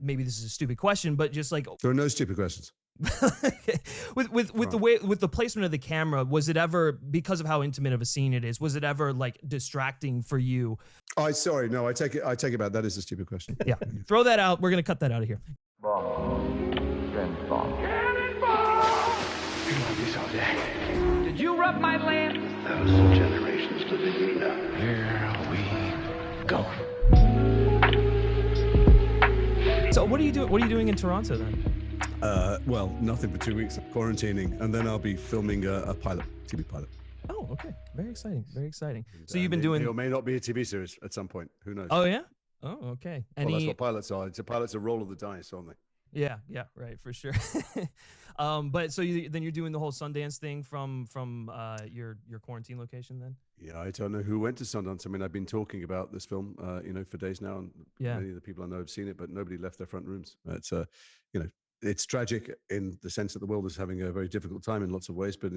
maybe this is a stupid question, but just like There are no stupid questions. with the placement of the camera, was it ever, because of how intimate of a scene it is, was it ever like distracting for you? Sorry, no, I take it back. That is a stupid question. Yeah, throw that out. We're gonna cut that out of here. Bomb. Friend bomb. Cannonball! We want this all day. Did you rub my lamp? 1,000 generations living in now. Here we go. So what are you doing in Toronto then? Well, nothing for 2 weeks. Quarantining, and then I'll be filming a pilot, TV pilot. Oh, okay. Very exciting. Very exciting. So you've been doing... It may not be a TV series at some point. Who knows? Oh, yeah? Oh, okay. Well, that's what pilots are. Pilots are a roll of the dice, aren't they? Yeah, right, for sure. But so then you're doing the whole Sundance thing from your quarantine location then? Yeah, I don't know who went to Sundance. I mean, I've been talking about this film, for days now, and many of the people I know have seen it, but nobody left their front rooms. It's, it's tragic in the sense that the world is having a very difficult time in lots of ways, but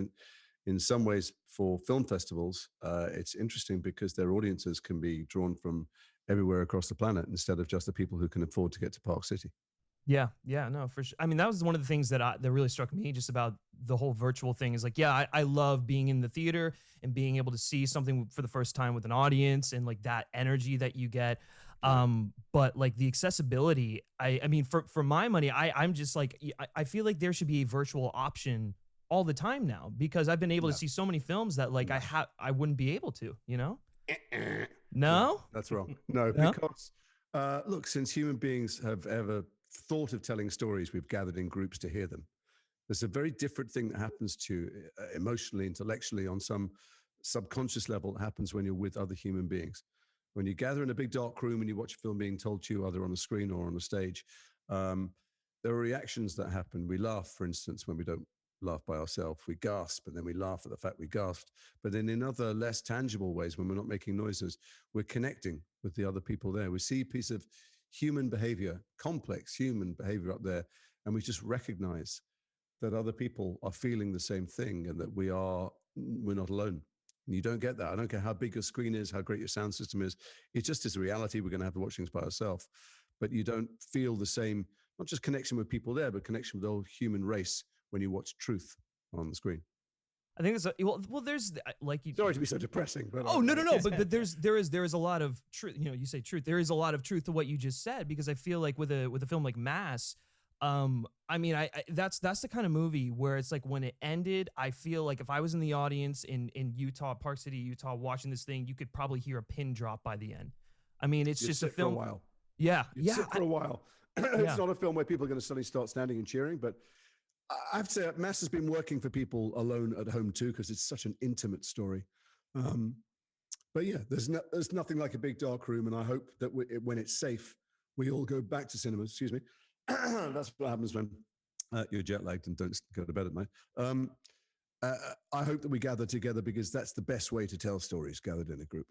in some ways for film festivals, it's interesting because their audiences can be drawn from everywhere across the planet instead of just the people who can afford to get to Park City. Yeah, no, for sure. I mean, that was one of the things that really struck me just about the whole virtual thing is like, yeah, I love being in the theater and being able to see something for the first time with an audience and like that energy that you get. But like the accessibility, I mean, for my money, I'm just like, I feel like there should be a virtual option all the time now because I've been able to see so many films that like I wouldn't be able to, No? That's wrong. No, because look, since human beings have ever thought of telling stories, we've gathered in groups to hear them. There's a very different thing that happens to you emotionally, intellectually, on some subconscious level that happens when you're with other human beings. When you gather in a big dark room and you watch a film being told to you either on a screen or on a stage, there are reactions that happen. We laugh, for instance, when we don't laugh by ourselves. We gasp and then we laugh at the fact we gasped. But then in other less tangible ways, when we're not making noises, we're connecting with the other people there. We see a piece of human behavior, complex human behavior up there, and we just recognize that other people are feeling the same thing and that we're not alone. And you don't get that. I don't care how big your screen is, how great your sound system is. It just is a reality. We're going to have to watch things by ourselves. But you don't feel the same, not just connection with people there, but connection with the whole human race when you watch truth on the screen. I think it's well. There's like you. Sorry to be so depressing, but No. But there is a lot of truth. You say truth. There is a lot of truth to what you just said because I feel like with a film like Mass, I mean, that's the kind of movie where it's like when it ended, I feel like if I was in the audience in Utah, Park City, Utah, watching this thing, you could probably hear a pin drop by the end. I mean, it's just a film. For a while. Yeah, Sit for a while. It's not a film where people are going to suddenly start standing and cheering, but I have to say, Mass has been working for people alone at home too, because it's such an intimate story. But yeah, there's nothing like a big dark room, and I hope that when it's safe, we all go back to cinemas. Excuse me. That's what happens when you're jet lagged and don't go to bed at night. I hope that we gather together because that's the best way to tell stories, gathered in a group.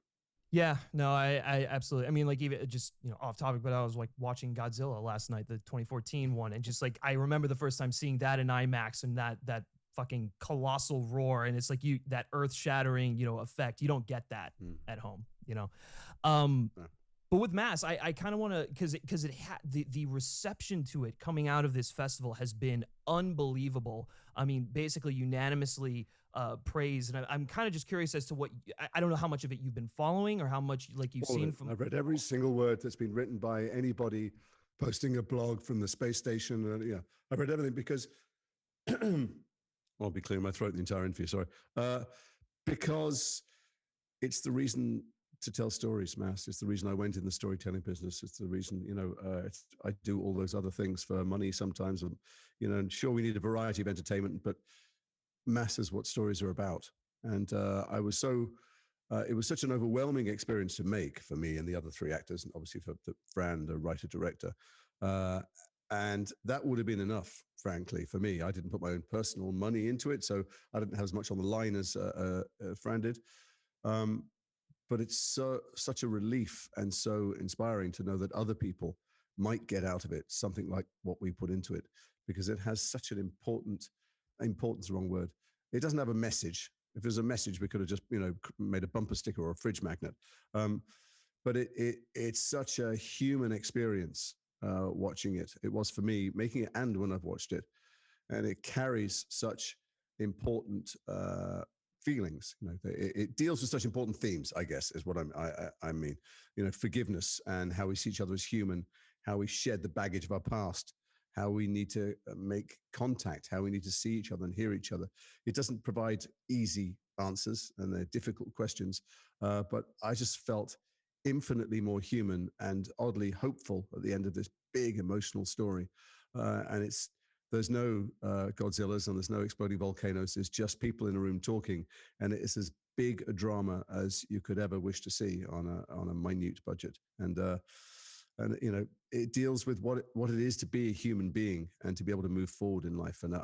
Yeah, no, I absolutely. I mean, like even just off topic, but I was like watching Godzilla last night, the 2014 one, and just like I remember the first time seeing that in IMAX and that fucking colossal roar, and it's like that earth shattering effect. You don't get that at home, But with Mass, I kind of want to because it had the reception to it coming out of this festival has been unbelievable. I mean, basically unanimously praised, and I'm kind of just curious as to what I don't know how much of it you've been following or how much like you've seen from. I've read every single word that's been written by anybody posting a blog from the space station, and I've read everything because I'll be clearing my throat the entire interview. Sorry, because it's the reason to tell stories. Mass. It's the reason I went in the storytelling business. It's the reason I do all those other things for money sometimes, and sure we need a variety of entertainment, but Mass is what stories are about. And it was such an overwhelming experience to make for me and the other three actors, and obviously for Fran, the writer-director. And that would have been enough, frankly, for me. I didn't put my own personal money into it, so I didn't have as much on the line as Fran did. But it's such a relief and so inspiring to know that other people might get out of it something like what we put into it, because it has such an importance, the wrong word. It doesn't have a message. If there's a message, we could have just, made a bumper sticker or a fridge magnet. But it's such a human experience watching it. It was for me making it and when I've watched it. And it carries such important feelings. You know, it deals with such important themes, I guess, is what I mean. You know, forgiveness and how we see each other as human, how we shed the baggage of our past, how we need to make contact, how we need to see each other and hear each other. It doesn't provide easy answers, and they're difficult questions, but I just felt infinitely more human and oddly hopeful at the end of this big emotional story. And there's no Godzillas and there's no exploding volcanoes. There's just people in a room talking, and it is as big a drama as you could ever wish to see on a minute budget. And you know, it deals with what it is to be a human being and to be able to move forward in life. And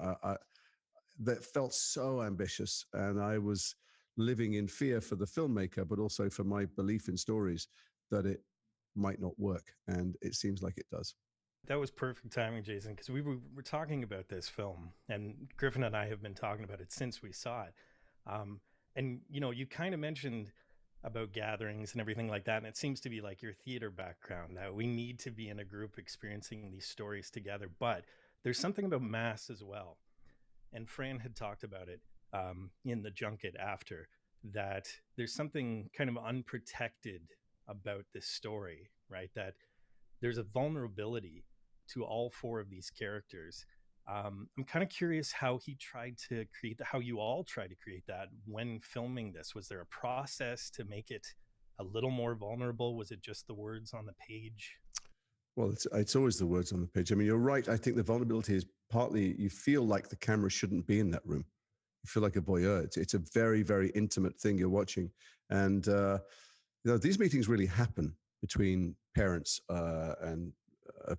that felt so ambitious, and I was living in fear for the filmmaker, but also for my belief in stories that it might not work, and it seems like it does. That was perfect timing, Jason, because we're talking about this film, and Griffin and I have been talking about it since we saw it. And you know, you kind of mentioned about gatherings and everything like that, and it seems to be like your theater background, that we need to be in a group experiencing these stories together. But there's something about mass as well, and Fran had talked about it in the junket after, that there's something kind of unprotected about this story, right? That there's a vulnerability to all four of these characters. I'm kind of curious how he tried to create how you all tried to create that when filming this. Was there a process to make it a little more vulnerable? Was it just the words on the page? Well, it's always the words on the page. I mean, you're right. I think the vulnerability is partly you feel like the camera shouldn't be in that room. You feel like a voyeur. It's a very, very intimate thing you're watching. And, you know, these meetings really happen between parents and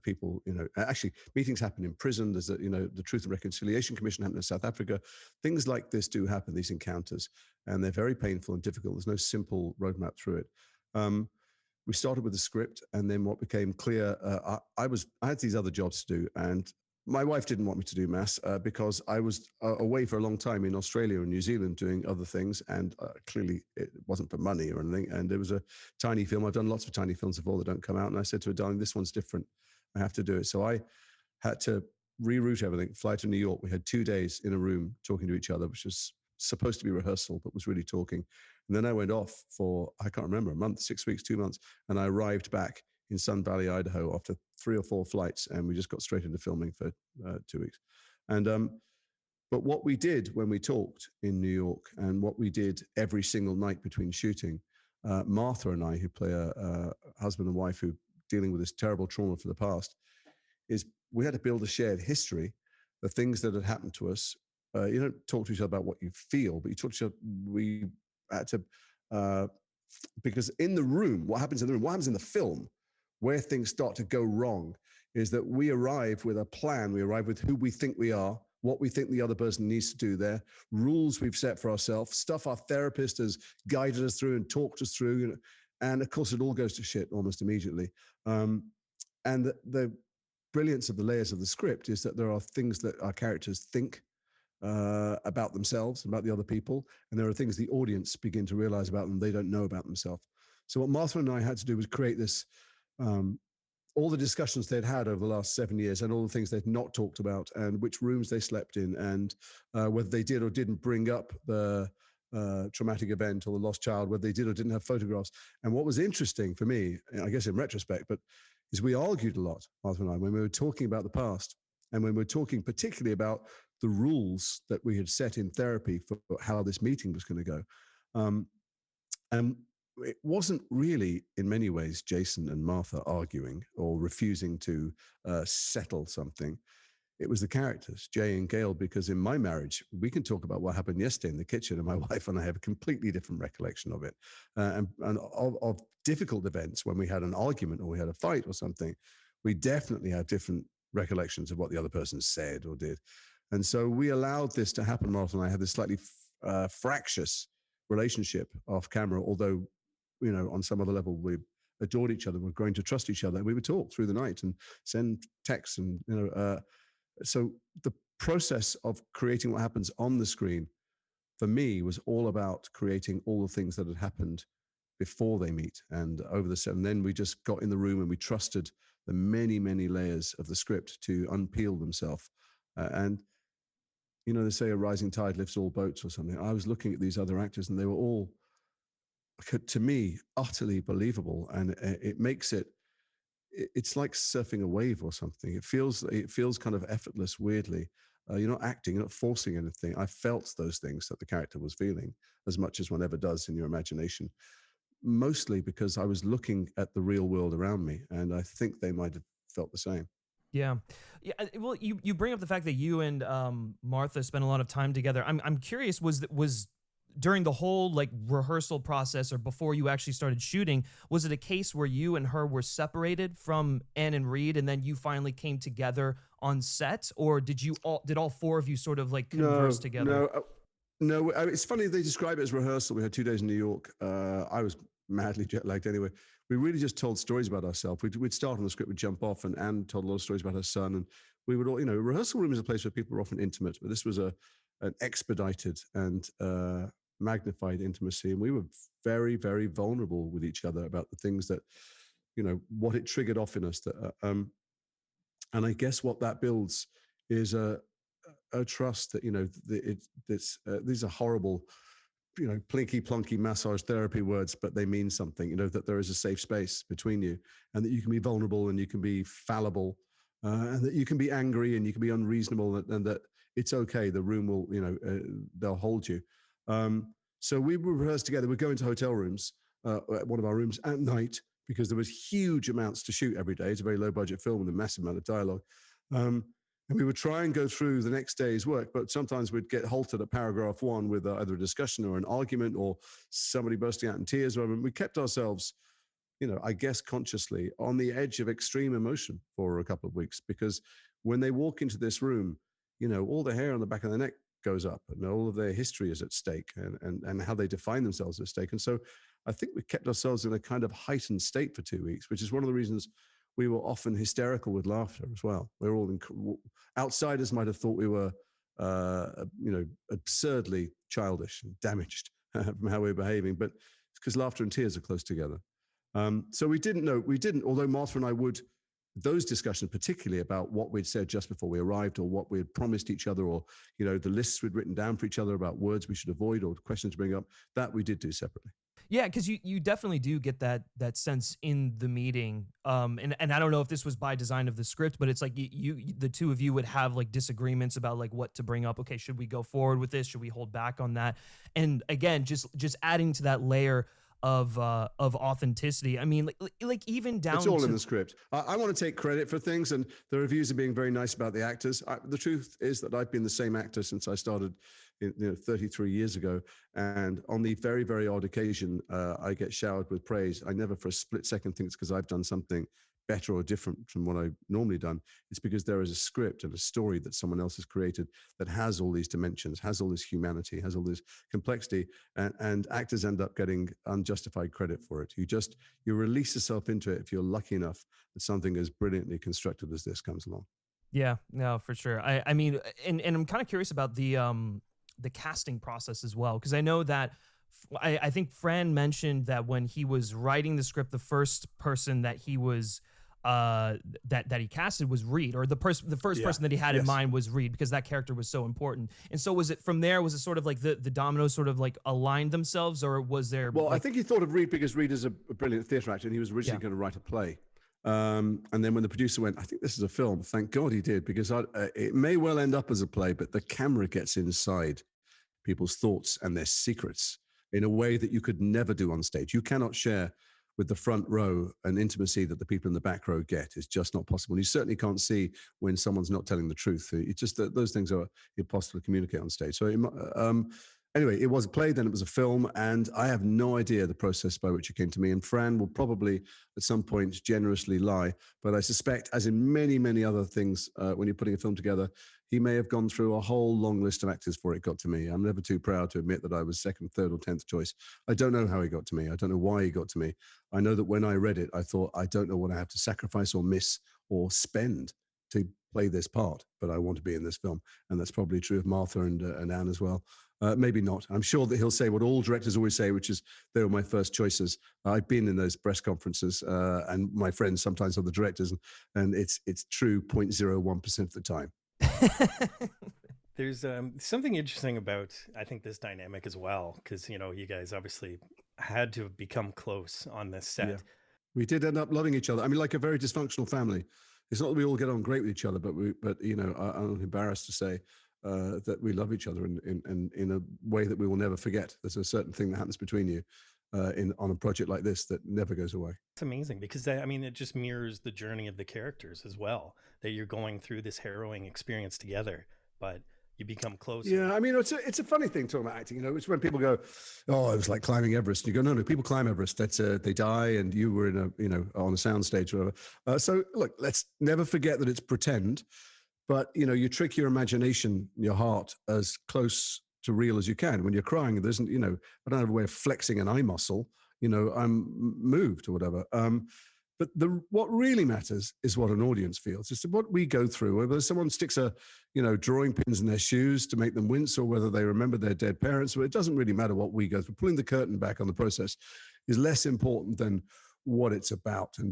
people. You know, actually meetings happen in prison. There's you know, the Truth and Reconciliation Commission happened in South Africa. Things like this do happen, these encounters, and they're very painful and difficult. There's no simple roadmap through it. We started with the script, and then what became clear, I had these other jobs to do, and my wife didn't want me to do mass because I was away for a long time in Australia and New Zealand doing other things, and clearly it wasn't for money or anything. And there was a tiny film. I've done lots of tiny films before that don't come out, and I said to her, darling, this one's different. I have to do it. So I had to reroute everything, fly to New York. We had 2 days in a room talking to each other, which was supposed to be rehearsal, but was really talking. And then I went off for, I can't remember, a month, 6 weeks, 2 months. And I arrived back in Sun Valley, Idaho after 3 or 4 flights. And we just got straight into filming for 2 weeks. And, but what we did when we talked in New York, and what we did every single night between shooting, Martha and I, who play a husband and wife who dealing with this terrible trauma for the past, is we had to build a shared history, the things that had happened to us. You don't talk to each other about what you feel, but you talk to each other. We had to, because in the room, what happens in the room, what happens in the film, where things start to go wrong, is that we arrive with a plan. We arrive with who we think we are, what we think the other person needs to do there, rules we've set for ourselves, stuff our therapist has guided us through and talked us through, you know, and of course it all goes to shit almost immediately. And the brilliance of the layers of the script is that there are things that our characters think about themselves, about the other people, and there are things the audience begin to realize about them they don't know about themselves. So what Martha and I had to do was create this, all the discussions they'd had over the last 7 years, and all the things they'd not talked about, and which rooms they slept in, and whether they did or didn't bring up the traumatic event or the lost child, whether they did or didn't have photographs. And what was interesting for me, I guess in retrospect, but is we argued a lot, Martha and I, when we were talking about the past, and when we were talking particularly about the rules that we had set in therapy for how this meeting was going to go. And it wasn't really, in many ways, Jason and Martha arguing or refusing to settle something. It was the characters, Jay and Gail, because in my marriage, we can talk about what happened yesterday in the kitchen, and my wife and I have a completely different recollection of it. And of difficult events when we had an argument or we had a fight or something, we definitely have different recollections of what the other person said or did. And so we allowed this to happen. Martha and I had this slightly fractious relationship off camera, although, you know, on some other level, we adored each other. We're growing to trust each other. And we would talk through the night and send texts and, you know, so the process of creating what happens on the screen for me was all about creating all the things that had happened before they meet and over the set. And then we just got in the room and we trusted the many, many layers of the script to unpeel themselves. And, you know, they say a rising tide lifts all boats or something. I was looking at these other actors and they were all, to me, utterly believable. And it makes it's like surfing a wave or something. It feels kind of effortless, weirdly. You're not acting, you're not forcing anything. I felt those things that the character was feeling as much as one ever does in your imagination, mostly because I was looking at the real world around me, and I think they might have felt the same. Yeah, yeah. Well, you bring up the fact that you and Martha spent a lot of time together. I'm curious. Was during the whole like rehearsal process or before you actually started shooting, was it a case where you and her were separated from Anne and Reed, and then you finally came together on set, or did all four of you sort of like converse together? No. It's funny they describe it as rehearsal. We had 2 days in New York. I was madly jet lagged anyway. We really just told stories about ourselves. We'd start on the script, we'd jump off, and Anne told a lot of stories about her son. And we would all, you know, rehearsal room is a place where people are often intimate, but this was an expedited and magnified intimacy. And we were very, very vulnerable with each other about the things that, you know, what it triggered off in us. And I guess what that builds is a trust that, you know, these are horrible, you know, plinky plonky massage therapy words, but they mean something, you know, that there is a safe space between you and that you can be vulnerable and you can be fallible, and that you can be angry and you can be unreasonable, and that it's okay. The room will, you know, they'll hold you. So we would rehearse together. We'd go into hotel rooms, one of our rooms at night, because there was huge amounts to shoot every day. It's a very low budget film with a massive amount of dialogue. And we would try and go through the next day's work, but sometimes we'd get halted at paragraph 1 with either a discussion or an argument or somebody bursting out in tears. We kept ourselves, you know, I guess consciously on the edge of extreme emotion for a couple of weeks, because when they walk into this room, you know, all the hair on the back of their neck goes up and all of their history is at stake, and how they define themselves at stake. And so I think we kept ourselves in a kind of heightened state for 2 weeks, which is one of the reasons we were often hysterical with laughter as well. We were all outsiders might have thought we were, you know, absurdly childish and damaged from how we were behaving, but it's because laughter and tears are close together. So we didn't, although Martha and I would, those discussions, particularly about what we'd said just before we arrived or what we had promised each other, or, you know, the lists we'd written down for each other about words we should avoid or questions to bring up, that we did do separately. Yeah, because you definitely do get that sense in the meeting, and I don't know if this was by design of the script, but it's like the two of you would have like disagreements about like what to bring up. Okay, should we go forward with this? Should we hold back on that? And again, just adding to that layer of authenticity. I mean, like even down. It's all in the script. I want to take credit for things, and the reviews are being very nice about the actors. The truth is that I've been the same actor since I started, 33 years ago. And on the very, very odd occasion, I get showered with praise. I never for a split second think it's because I've done something better or different from what I've normally done. It's because there is a script and a story that someone else has created that has all these dimensions, has all this humanity, has all this complexity, and actors end up getting unjustified credit for it. You release yourself into it if you're lucky enough that something as brilliantly constructed as this comes along. Yeah, no, for sure. I mean, and I'm kind of curious about the casting process as well, because I know that I think Fran mentioned that when he was writing the script, the first person that he was that he casted was Reed, or the first person that he had in mind was Reed, because that character was so important. And so was it from there? Was it sort of like the dominoes sort of like aligned themselves, or was there? Well, I think he thought of Reed because Reed is a brilliant theatre actor, and he was originally going to write a play. And then when the producer went, I think this is a film, thank God he did, because it may well end up as a play, but the camera gets inside people's thoughts and their secrets in a way that you could never do on stage. You cannot share with the front row an intimacy that the people in the back row get. It's just not possible. You certainly can't see when someone's not telling the truth. It's just that those things are impossible to communicate on stage. So anyway, it was a play, then it was a film, and I have no idea the process by which it came to me. And Fran will probably at some point generously lie, but I suspect, as in many, many other things, when you're putting a film together, he may have gone through a whole long list of actors before it got to me. I'm never too proud to admit that I was second, third, or 10th choice. I don't know how he got to me. I don't know why he got to me. I know that when I read it, I thought, I don't know what I have to sacrifice or miss or spend to play this part, but I want to be in this film. And that's probably true of Martha and Anne as well. Maybe not. I'm sure that he'll say what all directors always say, which is they were my first choices. I've been in those press conferences, and my friends sometimes are the directors, and it's true 0.01% of the time. There's something interesting about, I think, this dynamic as well, because, you know, you guys obviously had to have become close on this set. Yeah. We did end up loving each other. I mean, like a very dysfunctional family. It's not that we all get on great with each other, but you know, I'm embarrassed to say that we love each other in a way that we will never forget. There's a certain thing that happens between you on a project like this that never goes away. It's amazing because I mean, it just mirrors the journey of the characters as well, that you're going through this harrowing experience together, but you become closer. Yeah, I mean, it's a funny thing talking about acting. You know, it's when people go, "Oh, it was like climbing Everest." And you go, "No, people climb Everest. That's they die, and you were in on a soundstage or whatever." So look, let's never forget that it's pretend, but you know, you trick your imagination, your heart, as close to real as you can. When you're crying, there isn't, you know, I don't have a way of flexing an eye muscle. You know, I'm moved or whatever. But what really matters is what an audience feels. It's what we go through. Whether someone sticks drawing pins in their shoes to make them wince, or whether they remember their dead parents. Well, it doesn't really matter what we go through. Pulling the curtain back on the process is less important than what it's about and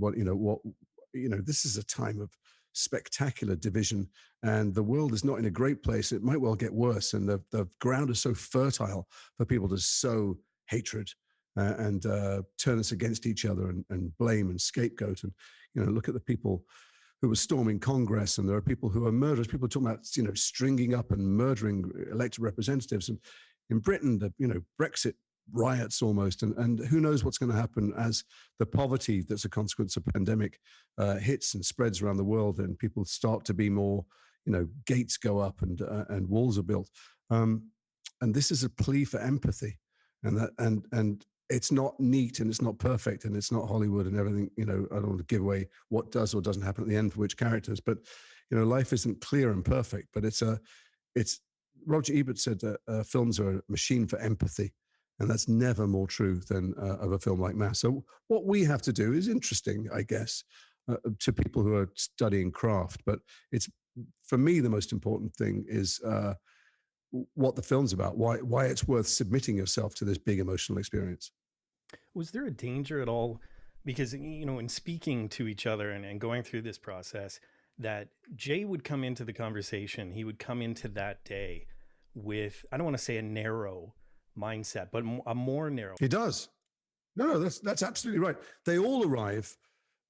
this is a time of spectacular division, and the world is not in a great place. It might well get worse, and the ground is so fertile for people to sow hatred and turn us against each other and blame and scapegoat. And, you know, look at the people who were storming Congress, and there are people who are murderers. People are talking about, you know, stringing up and murdering elected representatives. And in Britain, Brexit riots almost, and who knows what's going to happen as the poverty that's a consequence of pandemic hits and spreads around the world, and people start to be more, you know, gates go up and walls are built. And this is a plea for empathy, and it's not neat, and it's not perfect, and it's not Hollywood and everything. You know, I don't want to give away what does or doesn't happen at the end for which characters, but you know, life isn't clear and perfect. But it's Roger Ebert said that films are a machine for empathy, and that's never more true than of a film like Mass. So what we have to do is interesting, I guess, to people who are studying craft. But it's, for me, the most important thing is what the film's about, why it's worth submitting yourself to this big emotional experience. Was there a danger at all? Because, you know, in speaking to each other and going through this process, that Jay would come into the conversation, he would come into that day with, I don't want to say a narrow mindset, but a more narrow. He does. No, that's absolutely right. They all arrive,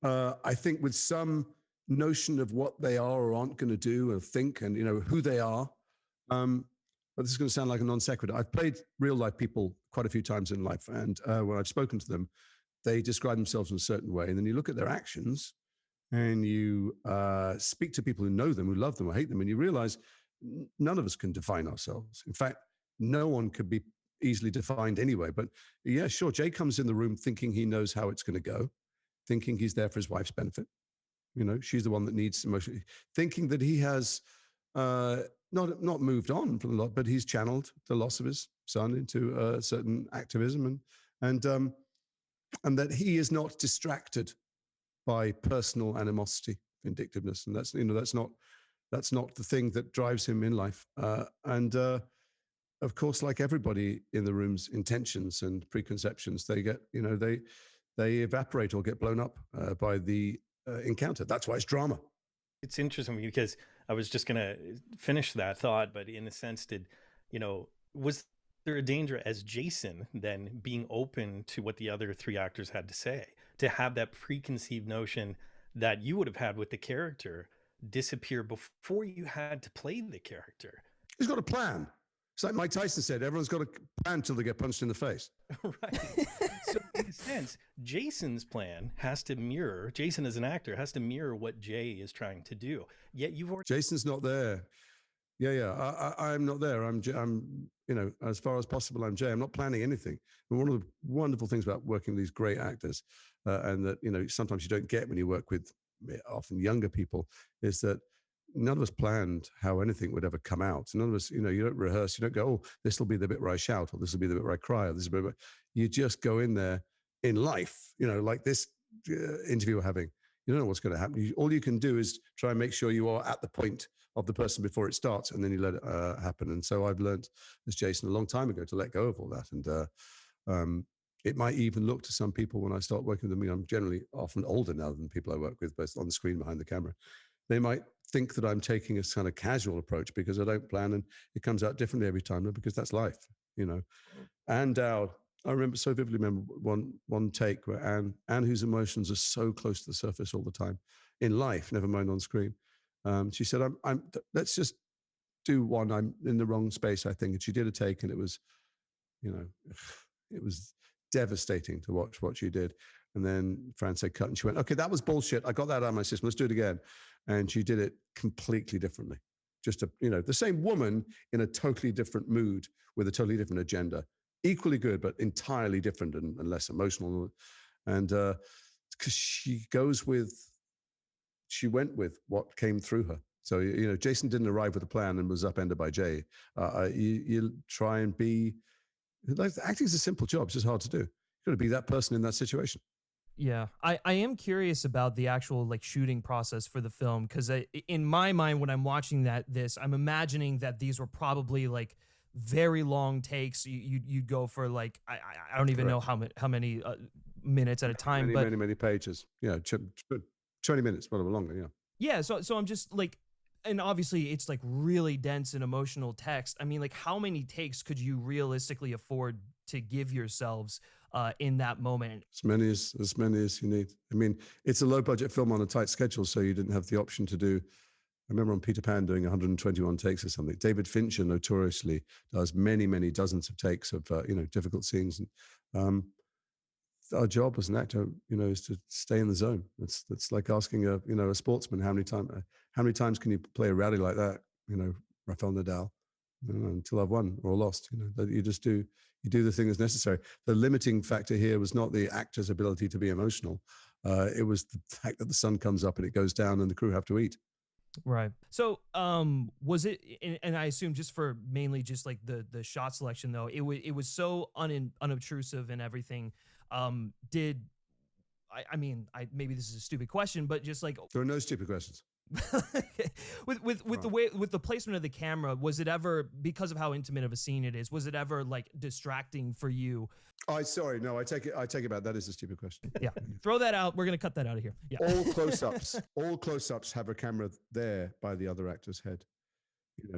I think, with some notion of what they are or aren't going to do or think, and, you know, who they are. But this is going to sound like a non sequitur. I've played real life people quite a few times in life, and when I've spoken to them, they describe themselves in a certain way, and then you look at their actions, and you speak to people who know them, who love them, or hate them, and you realize none of us can define ourselves. In fact, no one could be easily defined anyway. But yeah, sure, Jay comes in the room thinking he knows how it's going to go, thinking he's there for his wife's benefit. You know, she's the one that needs emotionally, thinking that he has not moved on from a lot, but he's channeled the loss of his son into a certain activism, and that he is not distracted by personal animosity, vindictiveness, and that's not the thing that drives him in life. Of course, like everybody in the room's intentions and preconceptions, they get, you know, they evaporate or get blown up by the encounter. That's why it's drama. It's interesting because I was just going to finish that thought, but in a sense, was there a danger as Jason then being open to what the other three actors had to say, to have that preconceived notion that you would have had with the character disappear before you had to play the character? He's got a plan. It's like Mike Tyson said, everyone's got a plan until they get punched in the face. Right. So in a sense, Jason's plan has to mirror, Jason as an actor has to mirror what Jay is trying to do. Yet you've already... Jason's not there. Yeah. I'm not there. I'm, you know, as far as possible, I'm Jay. I'm not planning anything. And one of the wonderful things about working with these great actors, and that, you know, sometimes you don't get when you work with often younger people, is that none of us planned how anything would ever come out. None of us, you know, you don't rehearse. You don't go, oh, this will be the bit where I shout, or this will be the bit where I cry, or this will be where... You just go in there in life, you know, like this interview we're having. You don't know what's going to happen. All you can do is try and make sure you are at the point of the person before it starts, and then you let it happen. And so I've learned, as Jason, a long time ago, to let go of all that. And it might even look to some people when I start working with them, I'm generally often older now than people I work with, both on the screen, behind the camera. They might think that I'm taking a kind of casual approach because I don't plan, and it comes out differently every time, because that's life, And Dowd, I vividly remember one take where Anne, whose emotions are so close to the surface all the time in life, never mind on screen. She said, let's just do one. I'm in the wrong space, I think. And she did a take, and it was, it was devastating to watch what she did. And then Fran said, cut. And she went, okay, that was bullshit. I got that out of my system. Let's do it again. And she did it completely differently. Just the same woman in a totally different mood with a totally different agenda. Equally good, but entirely different and less emotional. And because she went with what came through her. So, Jason didn't arrive with a plan and was upended by Jay. You try and be, acting is a simple job. It's just hard to do. You've got to be that person in that situation. Yeah, I am curious about the actual shooting process for the film, because in my mind, when I'm watching this, I'm imagining that these were probably very long takes. You'd go for I don't even know how many minutes at a time, but many pages. Yeah, 20 minutes, whatever, longer. Yeah. Yeah, so I'm just and obviously it's really dense and emotional text. I mean, how many takes could you realistically afford to give yourselves in that moment? As many as you need. I mean, it's a low budget film on a tight schedule, so you didn't have the option to do. I remember on Peter Pan doing 121 takes or something. David Fincher notoriously does many, many dozens of takes of difficult scenes. And our job as an actor, is to stay in the zone. That's like asking a sportsman how many times can you play a rally like that? Rafael Nadal, until I've won or lost. That you just do. You do the thing that's necessary. The limiting factor here was not the actor's ability to be emotional. It was the fact that the sun comes up and it goes down and the crew have to eat. Right. So, was it, and I assume just for mainly just the shot selection though, it was so unobtrusive and everything. Did I mean, maybe this is a stupid question, but just there are no stupid questions. with the placement of the camera, was it ever, because of how intimate of a scene it is, was it ever distracting for you? Sorry, no, I take it back. That is a stupid question. Yeah, throw that out. We're gonna cut that out of here. Yeah. All close-ups have a camera there by the other actor's head.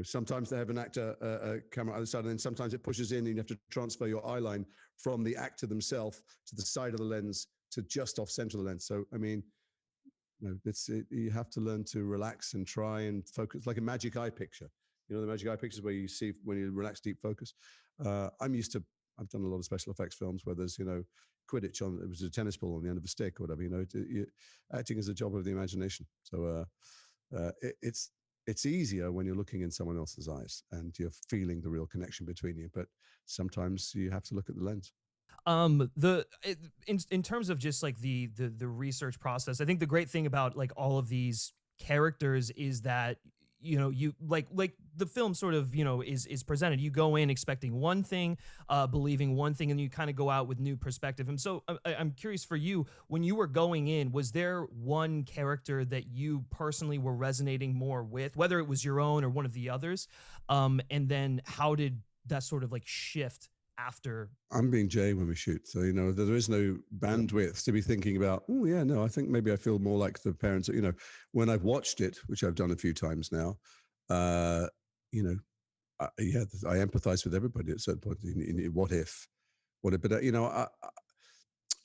Sometimes they have an actor, a camera on the side, and then sometimes it pushes in, and you have to transfer your eye line from the actor themselves to the side of the lens to just off center of the lens. So, I mean, you have to learn to relax and try and focus, like a magic eye picture. The magic eye pictures where you see when you relax, deep focus. I've done a lot of special effects films where there's, Quidditch it was a tennis ball on the end of a stick or whatever. Acting is a job of the imagination. So it's easier when you're looking in someone else's eyes and you're feeling the real connection between you. But sometimes you have to look at the lens. In terms of just the research process, I think the great thing about all of these characters is that you like the film sort of is presented. You go in expecting one thing, believing one thing, and you kind of go out with new perspective. And so I'm curious for you, when you were going in, was there one character that you personally were resonating more with, whether it was your own or one of the others, and then how did that sort of shift after? I'm being Jay when we shoot, so there is no bandwidth to be thinking about. Oh yeah, no, I think maybe I feel more like the parents. When I've watched it, which I've done a few times now, I empathize with everybody at a certain point. What if? But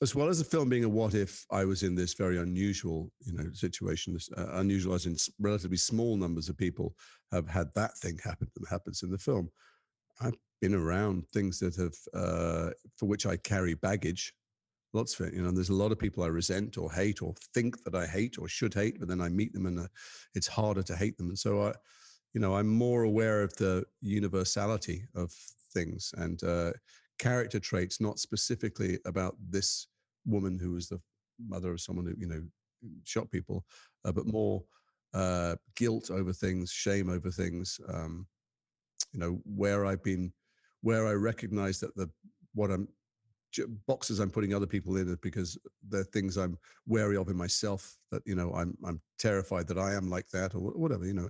as well as the film being a what if, I was in this very unusual, situation. This, unusual as in relatively small numbers of people have had that thing happen that happens in the film. I've been around things that have, for which I carry baggage, lots of it. There's a lot of people I resent or hate or think that I hate or should hate, but then I meet them and it's harder to hate them. And so I'm more aware of the universality of things and character traits, not specifically about this woman who was the mother of someone who, shot people, but more guilt over things, shame over things. Where I recognize that what I'm boxes I'm putting other people in because they're things I'm wary of in myself, that, you know, I'm terrified that I am like that or whatever, you know.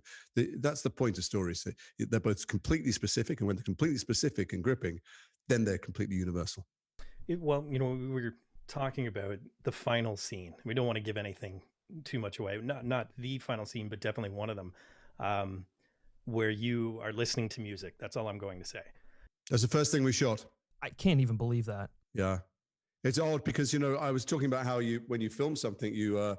That's the point of stories. They're both completely specific, and when they're completely specific and gripping, then they're completely universal. Well, you know, we were talking about the final scene. We don't want to give anything too much away. Not the final scene, but definitely one of them, where you are listening to music. That's all I'm going to say. That's the first thing we shot. I can't even believe that. Yeah. It's odd because, you know, I was talking about how when you film something, you,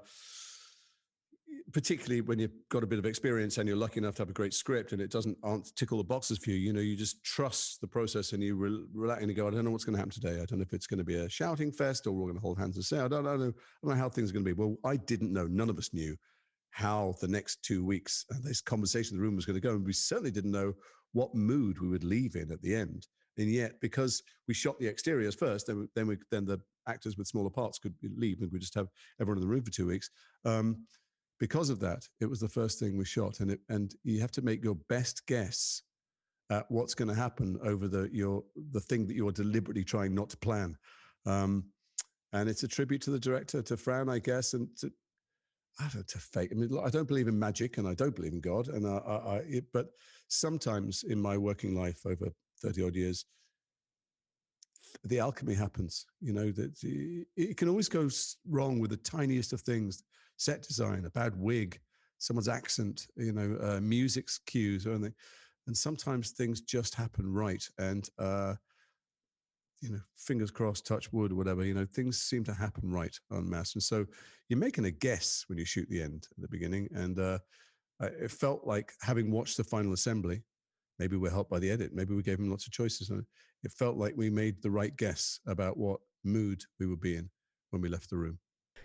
particularly when you've got a bit of experience and you're lucky enough to have a great script and it doesn't tickle the boxes for you, you know, you just trust the process and you relax and you go, I don't know what's going to happen today. I don't know if it's going to be a shouting fest or we're going to hold hands and say, I don't know how things are going to be. Well, I didn't know. None of us knew how the next 2 weeks, this conversation in the room was going to go. And we certainly didn't know what mood we would leave in at the end. And yet, because we shot the exteriors first, then the actors with smaller parts could leave, and we just have everyone in the room for 2 weeks. Because of that, it was the first thing we shot, and you have to make your best guess at what's going to happen over the thing that you're deliberately trying not to plan. And it's a tribute to the director, to Fran, I guess, and to fate. I mean, I don't believe in magic, and I don't believe in God, and but sometimes in my working life over 30 odd years, the alchemy happens. You know, that it can always go wrong with the tiniest of things: set design, a bad wig, someone's accent, you know, music's cues or anything. And sometimes things just happen right. And, you know, fingers crossed, touch wood or whatever, you know, things seem to happen right en masse. And so you're making a guess when you shoot the end at the beginning. And it felt like, having watched the final assembly, maybe we're helped by the edit, maybe we gave him lots of choices. And it felt like we made the right guess about what mood we would be in when we left the room.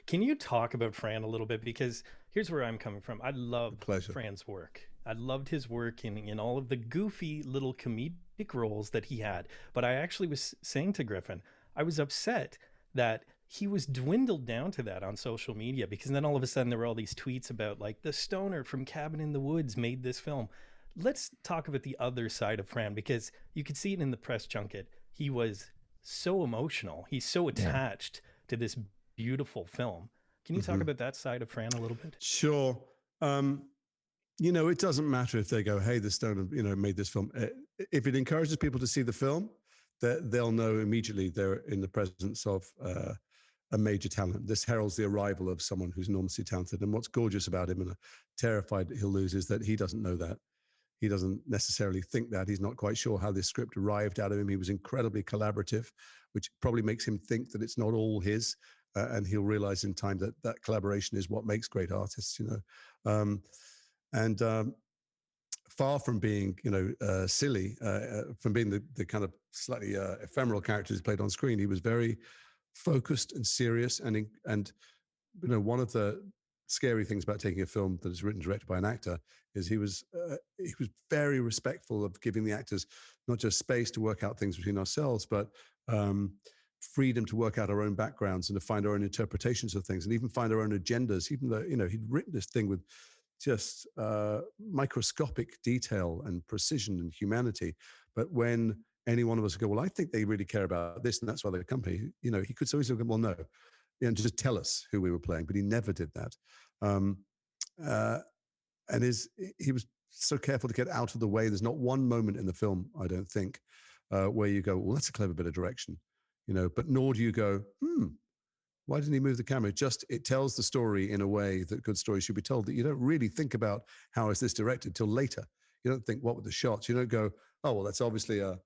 Can you talk about Fran a little bit? Because here's where I'm coming from. I love Fran's work. I loved his work in all of the goofy little comedic roles that he had. But I actually was saying to Griffin, I was upset that he was dwindled down to that on social media, because then all of a sudden there were all these tweets about, like, the stoner from Cabin in the Woods made this film. Let's talk about the other side of Fran, because you could see it in the press junket. He was so emotional. He's so attached to this beautiful film. Can you talk about that side of Fran a little bit? Sure. You know, it doesn't matter if they go, hey, the stoner, you know, made this film. If it encourages people to see the film, they'll know immediately they're in the presence of a major talent. This heralds the arrival of someone who's enormously talented. And what's gorgeous about him, and terrified that he'll lose, is that he doesn't know that. He doesn't necessarily think that. He's not quite sure how this script arrived out of him. He was incredibly collaborative, which probably makes him think that it's not all his. And he'll realize in time that that collaboration is what makes great artists, you know. Far from being, you know, silly, from being the kind of slightly ephemeral characters he played on screen, he was very focused and serious. And you know, one of the scary things about taking a film that is written and directed by an actor is he was very respectful of giving the actors not just space to work out things between ourselves, but freedom to work out our own backgrounds and to find our own interpretations of things and even find our own agendas, even though, you know, he'd written this thing with just microscopic detail and precision and humanity. But when any one of us go, well, I think they really care about this and that's why they're company, you know, he could so easily go, well, no, you know, just tell us who we were playing, but he never did that. And he was so careful to get out of the way. There's not one moment in the film, I don't think, where you go, well, that's a clever bit of direction, you know, but nor do you go, why didn't he move the camera? It tells the story in a way that good stories should be told, that you don't really think about how is this directed till later. You don't think, what were the shots? You don't go, oh, well, that's obviously a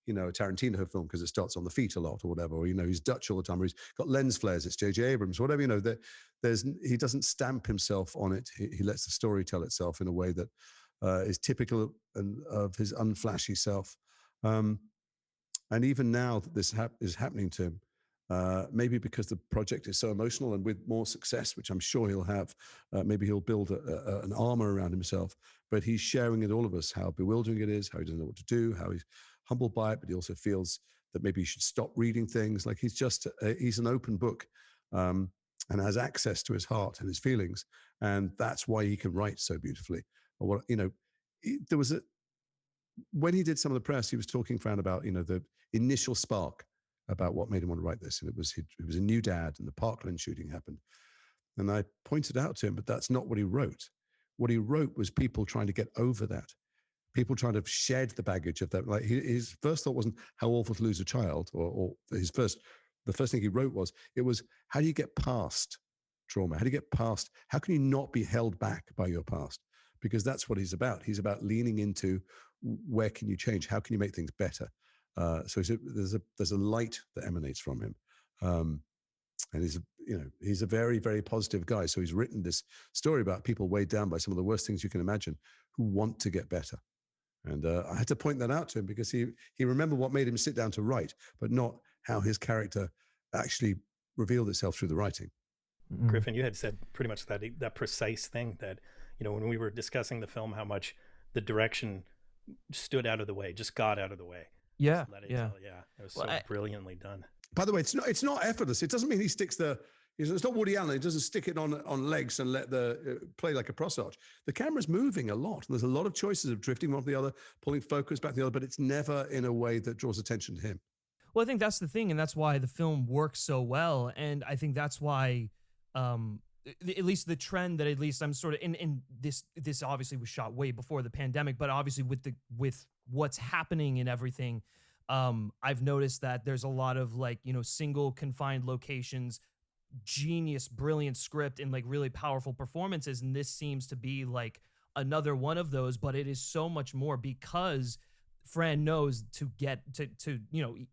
Tarantino film because it starts on the feet a lot or whatever, or, you know, he's Dutch all the time, or he's got lens flares, it's J.J. Abrams, whatever, you know, he doesn't stamp himself on it. He lets the story tell itself in a way that is typical of his unflashy self. And even now that this is happening to him, maybe because the project is so emotional, and with more success, which I'm sure he'll have, maybe he'll build an armor around himself, but he's sharing with all of us how bewildering it is, how he doesn't know what to do, how he's humbled by it, but he also feels that maybe he should stop reading things. Like he's an open book, and has access to his heart and his feelings. And that's why he can write so beautifully. Or what, you know, there was when he did some of the press, he was talking, Fran, about, you know, the initial spark about what made him want to write this. And it was he was a new dad, and the Parkland shooting happened. And I pointed out to him, but that's not what he wrote. What he wrote was people trying to get over that. People trying to shed the baggage of that. Like his first thought wasn't how awful to lose a child, or the first thing he wrote was, it was, how do you get past trauma? How do you get past, how can you not be held back by your past? Because that's what he's about. He's about leaning into, where can you change? How can you make things better? So there's a light that emanates from him. And he's a very, very positive guy. So he's written this story about people weighed down by some of the worst things you can imagine, who want to get better. And I had to point that out to him, because he remembered what made him sit down to write, but not how his character actually revealed itself through the writing. Griffin, you had said pretty much that precise thing, that, when we were discussing the film, how much the direction stood out of the way, just got out of the way. Yeah, it was so brilliantly done. By the way, it's not effortless. It doesn't mean he sticks it's not Woody Allen. He doesn't stick it on legs and let play like a cross arch. The camera's moving a lot. There's a lot of choices of drifting one to the other, pulling focus back to the other, but it's never in a way that draws attention to him. Well, I think that's the thing, and that's why the film works so well. And I think that's why, at least the trend that at least I'm sort of in this obviously was shot way before the pandemic, but obviously with what's happening and everything, I've noticed that there's a lot of single confined locations, genius, brilliant script, and really powerful performances. And this seems to be like another one of those, but it is so much more, because Fran knows to get to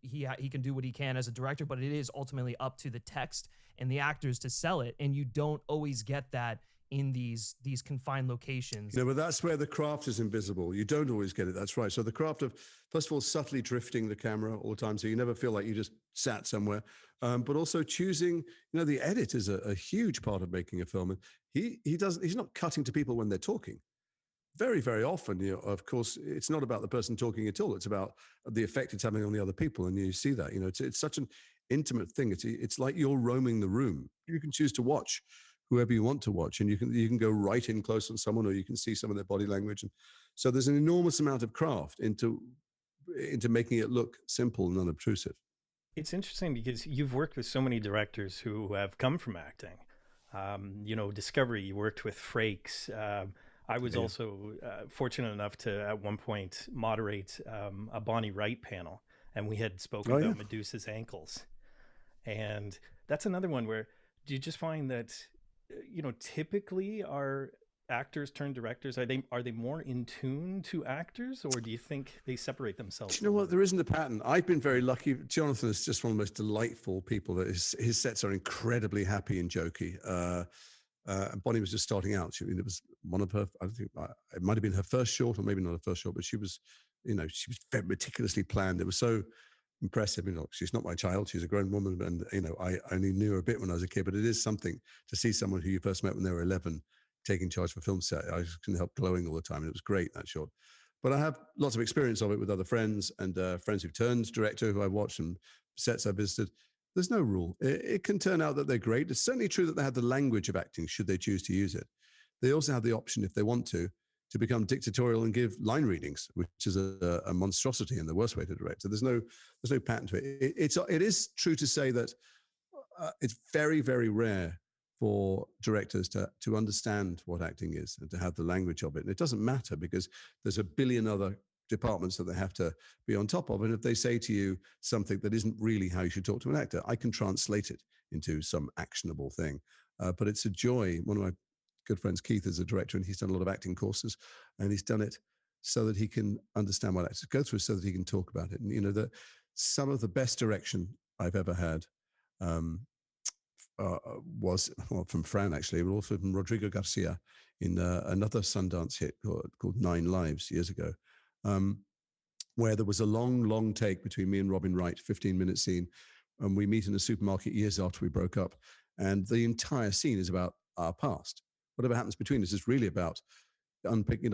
he can do what he can as a director, but it is ultimately up to the text and the actors to sell it. And you don't always get that in these confined locations. But that's where the craft is invisible. You don't always get it. That's right. So the craft of, first of all, subtly drifting the camera all the time, so you never feel like you just sat somewhere. But also choosing, the edit is a huge part of making a film. And he's not cutting to people when they're talking. Very, very often, of course, it's not about the person talking at all. It's about the effect it's having on the other people. And you see that, it's such an intimate thing. It's like you're roaming the room. You can choose to watch whoever you want to watch, and you can go right in close on someone, or you can see some of their body language. And so there's an enormous amount of craft into making it look simple and unobtrusive. It's interesting because you've worked with so many directors who have come from acting. Discovery, you worked with Frakes. I was also fortunate enough to, at one point, moderate a Bonnie Wright panel, and we had spoken about Medusa's ankles. And that's another one where, do you just find that, typically our actors turned directors, are they more in tune to actors, or do you think they separate themselves? Do you know what? There isn't a pattern. I've been very lucky. Jonathan is just one of the most delightful people. That his sets are incredibly happy and jokey. Bonnie was just starting out. It was one of her, I think it might have been her first short, or maybe not her first short, but she was very meticulously planned. It was so impressive. She's not my child. She's a grown woman. And, I only knew her a bit when I was a kid, but it is something to see someone who you first met when they were 11 taking charge of a film set. I just couldn't help glowing all the time. And it was great, that short. But I have lots of experience of it with other friends and friends who've turned director, who I've watched, and sets I've visited. There's no rule. It can turn out that they're great. It's certainly true that they have the language of acting, should they choose to use it. They also have the option, if they want to become dictatorial and give line readings, which is a monstrosity and the worst way to direct. So there's no pattern to it. It is true to say that it's very, very rare for directors to understand what acting is and to have the language of it. And it doesn't matter, because there's a billion other departments that they have to be on top of. And if they say to you something that isn't really how you should talk to an actor, I can translate it into some actionable thing. But it's a joy. One of my good friends, Keith, is a director, and he's done a lot of acting courses, and he's done it so that he can understand what actors go through, so that he can talk about it. And that some of the best direction I've ever had was from Fran, actually, but also from Rodrigo Garcia in another Sundance hit called 9 Lives years ago, where there was a long take between me and Robin Wright, 15-minute scene, and we meet in a supermarket years after we broke up, and the entire scene is about our past. Whatever happens between us is really about unpicking,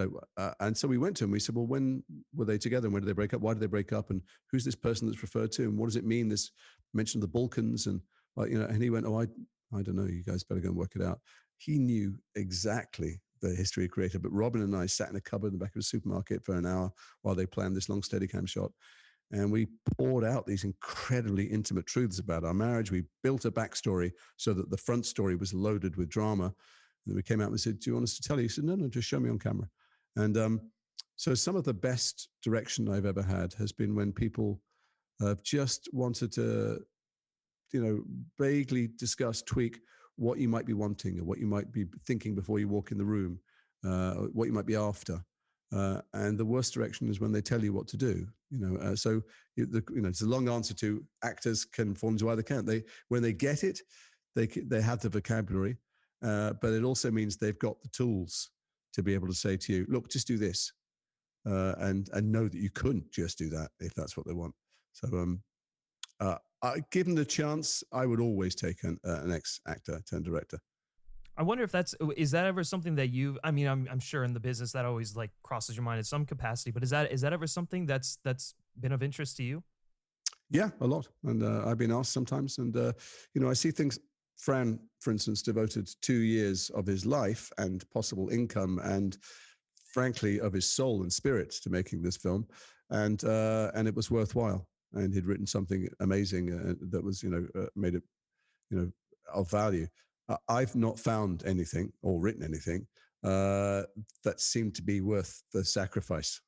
and so we went to him. We said, well, when were they together, and when did they break up? Why did they break up? And who's this person that's referred to? And what does it mean? This mention of the Balkans, and and he went, oh, I don't know. You guys better go and work it out. He knew exactly the history he created. But Robin and I sat in a cupboard in the back of a supermarket for an hour while they planned this long Steadicam shot. And we poured out these incredibly intimate truths about our marriage. We built a backstory so that the front story was loaded with drama. And then we came out and said, do you want us to tell you? He said, no, just show me on camera. And so some of the best direction I've ever had has been when people have just wanted to, vaguely discuss, tweak what you might be wanting or what you might be thinking before you walk in the room, what you might be after. And the worst direction is when they tell you what to do. It's a long answer to actors can fall into either camp. When they get it, they have the vocabulary, but it also means they've got the tools to be able to say to you, look, just do this, and know that you couldn't just do that if that's what they want. So, given the chance, I would always take an ex-actor turned director. I wonder if is that ever something that I'm sure in the business that always like crosses your mind in some capacity, but is that ever something that's been of interest to you? Yeah, a lot. And I've been asked sometimes, and I see things. Fran, for instance, devoted 2 years of his life and possible income and frankly of his soul and spirit to making this film. And it was worthwhile. And he'd written something amazing that was, made it, of value. I've not found anything or written anything that seemed to be worth the sacrifice,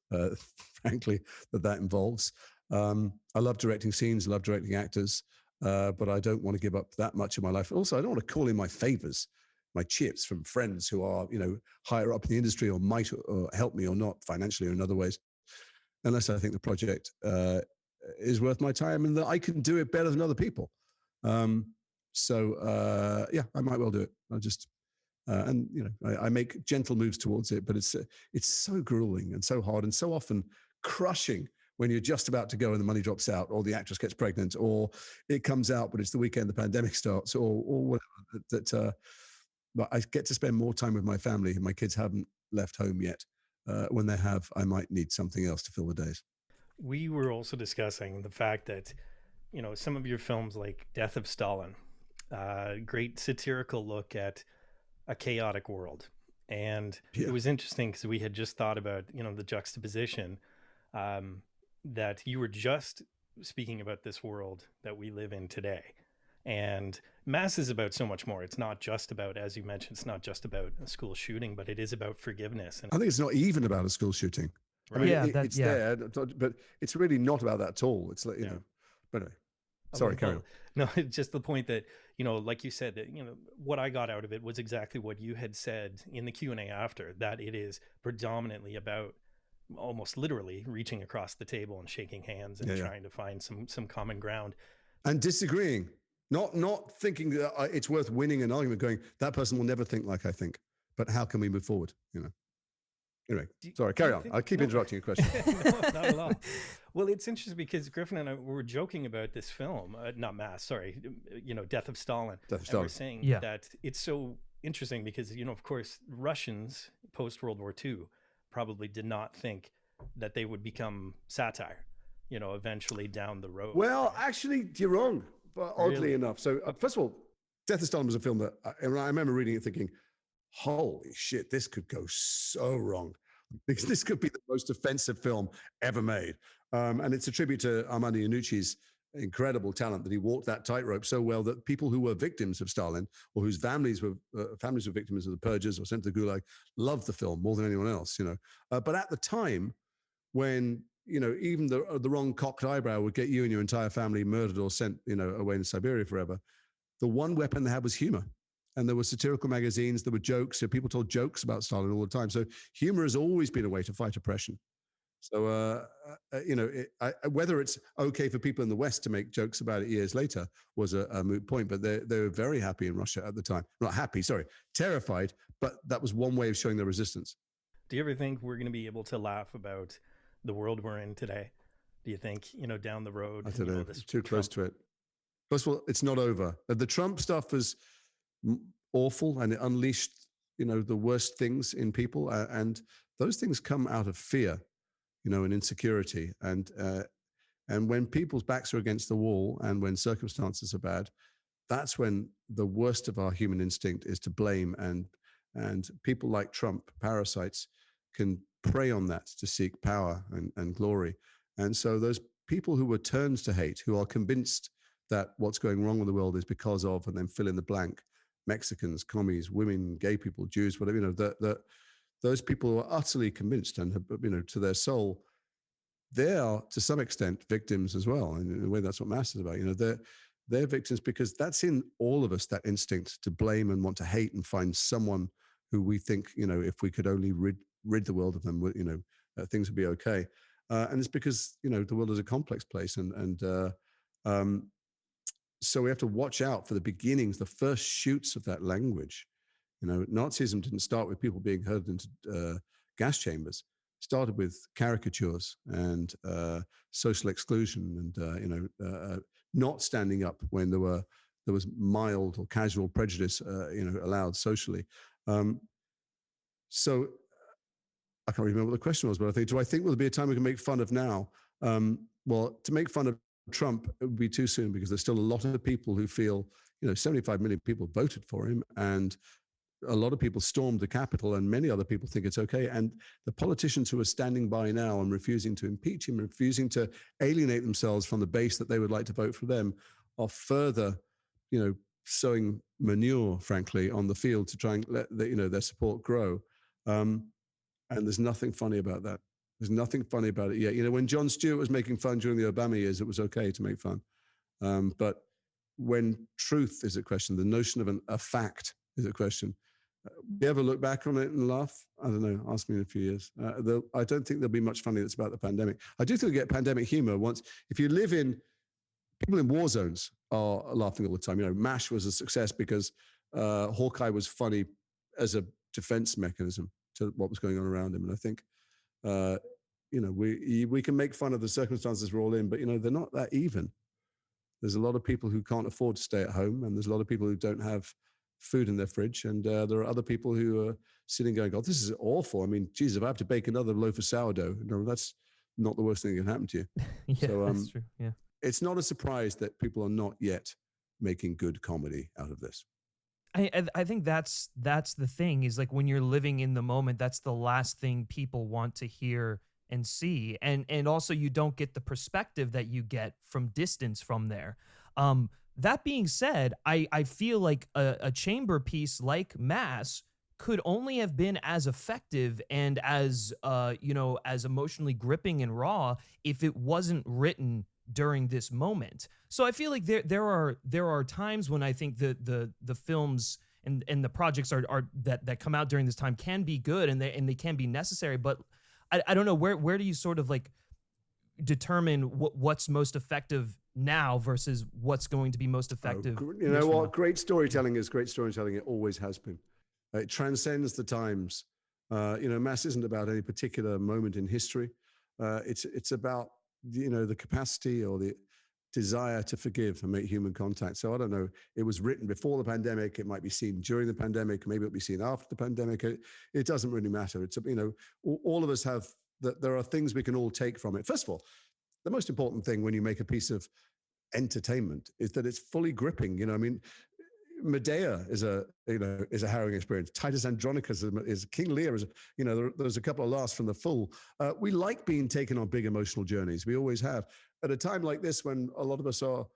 frankly, that involves. I love directing scenes, I love directing actors, but I don't want to give up that much of my life. Also, I don't want to call in my favors, my chips from friends who are, higher up in the industry or might or help me or not financially or in other ways, unless I think the project is worth my time and that I can do it better than other people. Yeah, I might well do it. I just, I make gentle moves towards it, but it's so grueling and so hard and so often crushing when you're just about to go and the money drops out, or the actress gets pregnant, or it comes out, but it's the weekend the pandemic starts, or whatever. But I get to spend more time with my family. My kids haven't left home yet. When they have, I might need something else to fill the days. We were also discussing the fact that, some of your films like Death of Stalin, great satirical look at a chaotic world. And It was interesting because we had just thought about, the juxtaposition that you were just speaking about this world that we live in today. And Mass is about so much more. It's not just about, as you mentioned, it's not just about a school shooting, but it is about forgiveness. And I think it's not even about a school shooting. Right. I mean, it's there, but it's really not about that at all. It's like, but anyway, sorry, carry on. No, it's just the point that, like you said, that, what I got out of it was exactly what you had said in the Q&A after, that it is predominantly about almost literally reaching across the table and shaking hands and trying to find some common ground. And disagreeing, not thinking that it's worth winning an argument, going, that person will never think like I think, but how can we move forward, Anyway, sorry, carry on. I keep interrupting your question. No, not at all. Well, it's interesting because Griffin and I were joking about this film, not Mass, sorry, Death of Stalin. Death of Stalin. We're saying that it's so interesting because, of course, Russians post-World War II probably did not think that they would become satire, eventually down the road. Well, actually, you're wrong, but oddly enough. So, first of all, Death of Stalin was a film that I remember reading it thinking, holy shit, this could go so wrong. This could be the most offensive film ever made. And it's a tribute to Armando Iannucci's incredible talent that he walked that tightrope so well that people who were victims of Stalin or whose families were victims of the purges or sent to the Gulag loved the film more than anyone else, But at the time when, even the wrong cocked eyebrow would get you and your entire family murdered or sent, away in Siberia forever, the one weapon they had was humor. And there were satirical magazines, there were jokes. So people told jokes about Stalin all the time. So humor has always been a way to fight oppression. So, whether it's okay for people in the West to make jokes about it years later was a moot point. But they were very happy in Russia at the time. Not happy, sorry, terrified. But that was one way of showing their resistance. Do you ever think we're going to be able to laugh about the world we're in today? Do you think, down the road? I don't know. It's too close to it. First of all, it's not over. The Trump stuff was awful and it unleashed, the worst things in people. And those things come out of fear, and insecurity. And when people's backs are against the wall and when circumstances are bad, that's when the worst of our human instinct is to blame. And people like Trump, parasites, can prey on that to seek power and glory. And so those people who were turned to hate, who are convinced that what's going wrong with the world is because of, and then fill in the blank, Mexicans, commies, women, gay people, Jews, whatever, those people who are utterly convinced and, to their soul, they are to some extent victims as well. And in a way, that's what Mass is about. They're victims because that's in all of us, that instinct to blame and want to hate and find someone who we think, if we could only rid the world of them, things would be okay. And it's because, the world is a complex place. So we have to watch out for the beginnings, the first shoots of that language. Nazism didn't start with people being herded into gas chambers. It started with caricatures and social exclusion and, not standing up when there was mild or casual prejudice, allowed socially. So I can't remember what the question was, but do I think there'll be a time we can make fun of now? Well, to make fun of Trump, it would be too soon because there's still a lot of people who feel, 75 million people voted for him, and a lot of people stormed the Capitol, and many other people think it's okay. And the politicians who are standing by now and refusing to impeach him, refusing to alienate themselves from the base that they would like to vote for them, are further, sowing manure, frankly, on the field to try and let their support grow. And there's nothing funny about that. There's nothing funny about it yet. When Jon Stewart was making fun during the Obama years, it was okay to make fun. But when truth is a question, the notion of a fact is a question, you ever look back on it and laugh? I don't know. Ask me in a few years. I don't think there'll be much funny that's about the pandemic. I do think we get pandemic humor once. If you live in, people in war zones are laughing all the time. MASH was a success because Hawkeye was funny as a defense mechanism to what was going on around him. And I think, we can make fun of the circumstances we're all in, but, they're not that even. There's a lot of people who can't afford to stay at home, and there's a lot of people who don't have food in their fridge. And there are other people who are sitting going, God, this is awful. I mean, geez, if I have to bake another loaf of sourdough, that's not the worst thing that can happen to you. Yeah, so, that's true. Yeah. It's not a surprise that people are not yet making good comedy out of this. I think that's the thing, is like when you're living in the moment, that's the last thing people want to hear and see. And also you don't get the perspective that you get from distance from there. That being said, I feel like a chamber piece like Mass could only have been as effective and as as emotionally gripping and raw if it wasn't written during this moment. So I feel like there are times when I think the films and the projects are that come out during this time can be good and they can be necessary, but I don't know, where do you sort of like determine what's most effective now versus what's going to be most effective? What? Great storytelling is great storytelling. It always has been. It transcends the times. Mass isn't about any particular moment in history. It's about the capacity or the desire to forgive and make human contact. So I don't know. It was written before the pandemic. It might be seen during the pandemic. Maybe it'll be seen after the pandemic. It doesn't really matter. It's all of us have that. There are things we can all take from it. First of all, the most important thing when you make a piece of entertainment is that it's fully gripping. Medea is a harrowing experience. Titus Andronicus is King Lear is there's a couple of laughs from the Fool. We like being taken on big emotional journeys. We always have. At a time like this, when a lot of us are,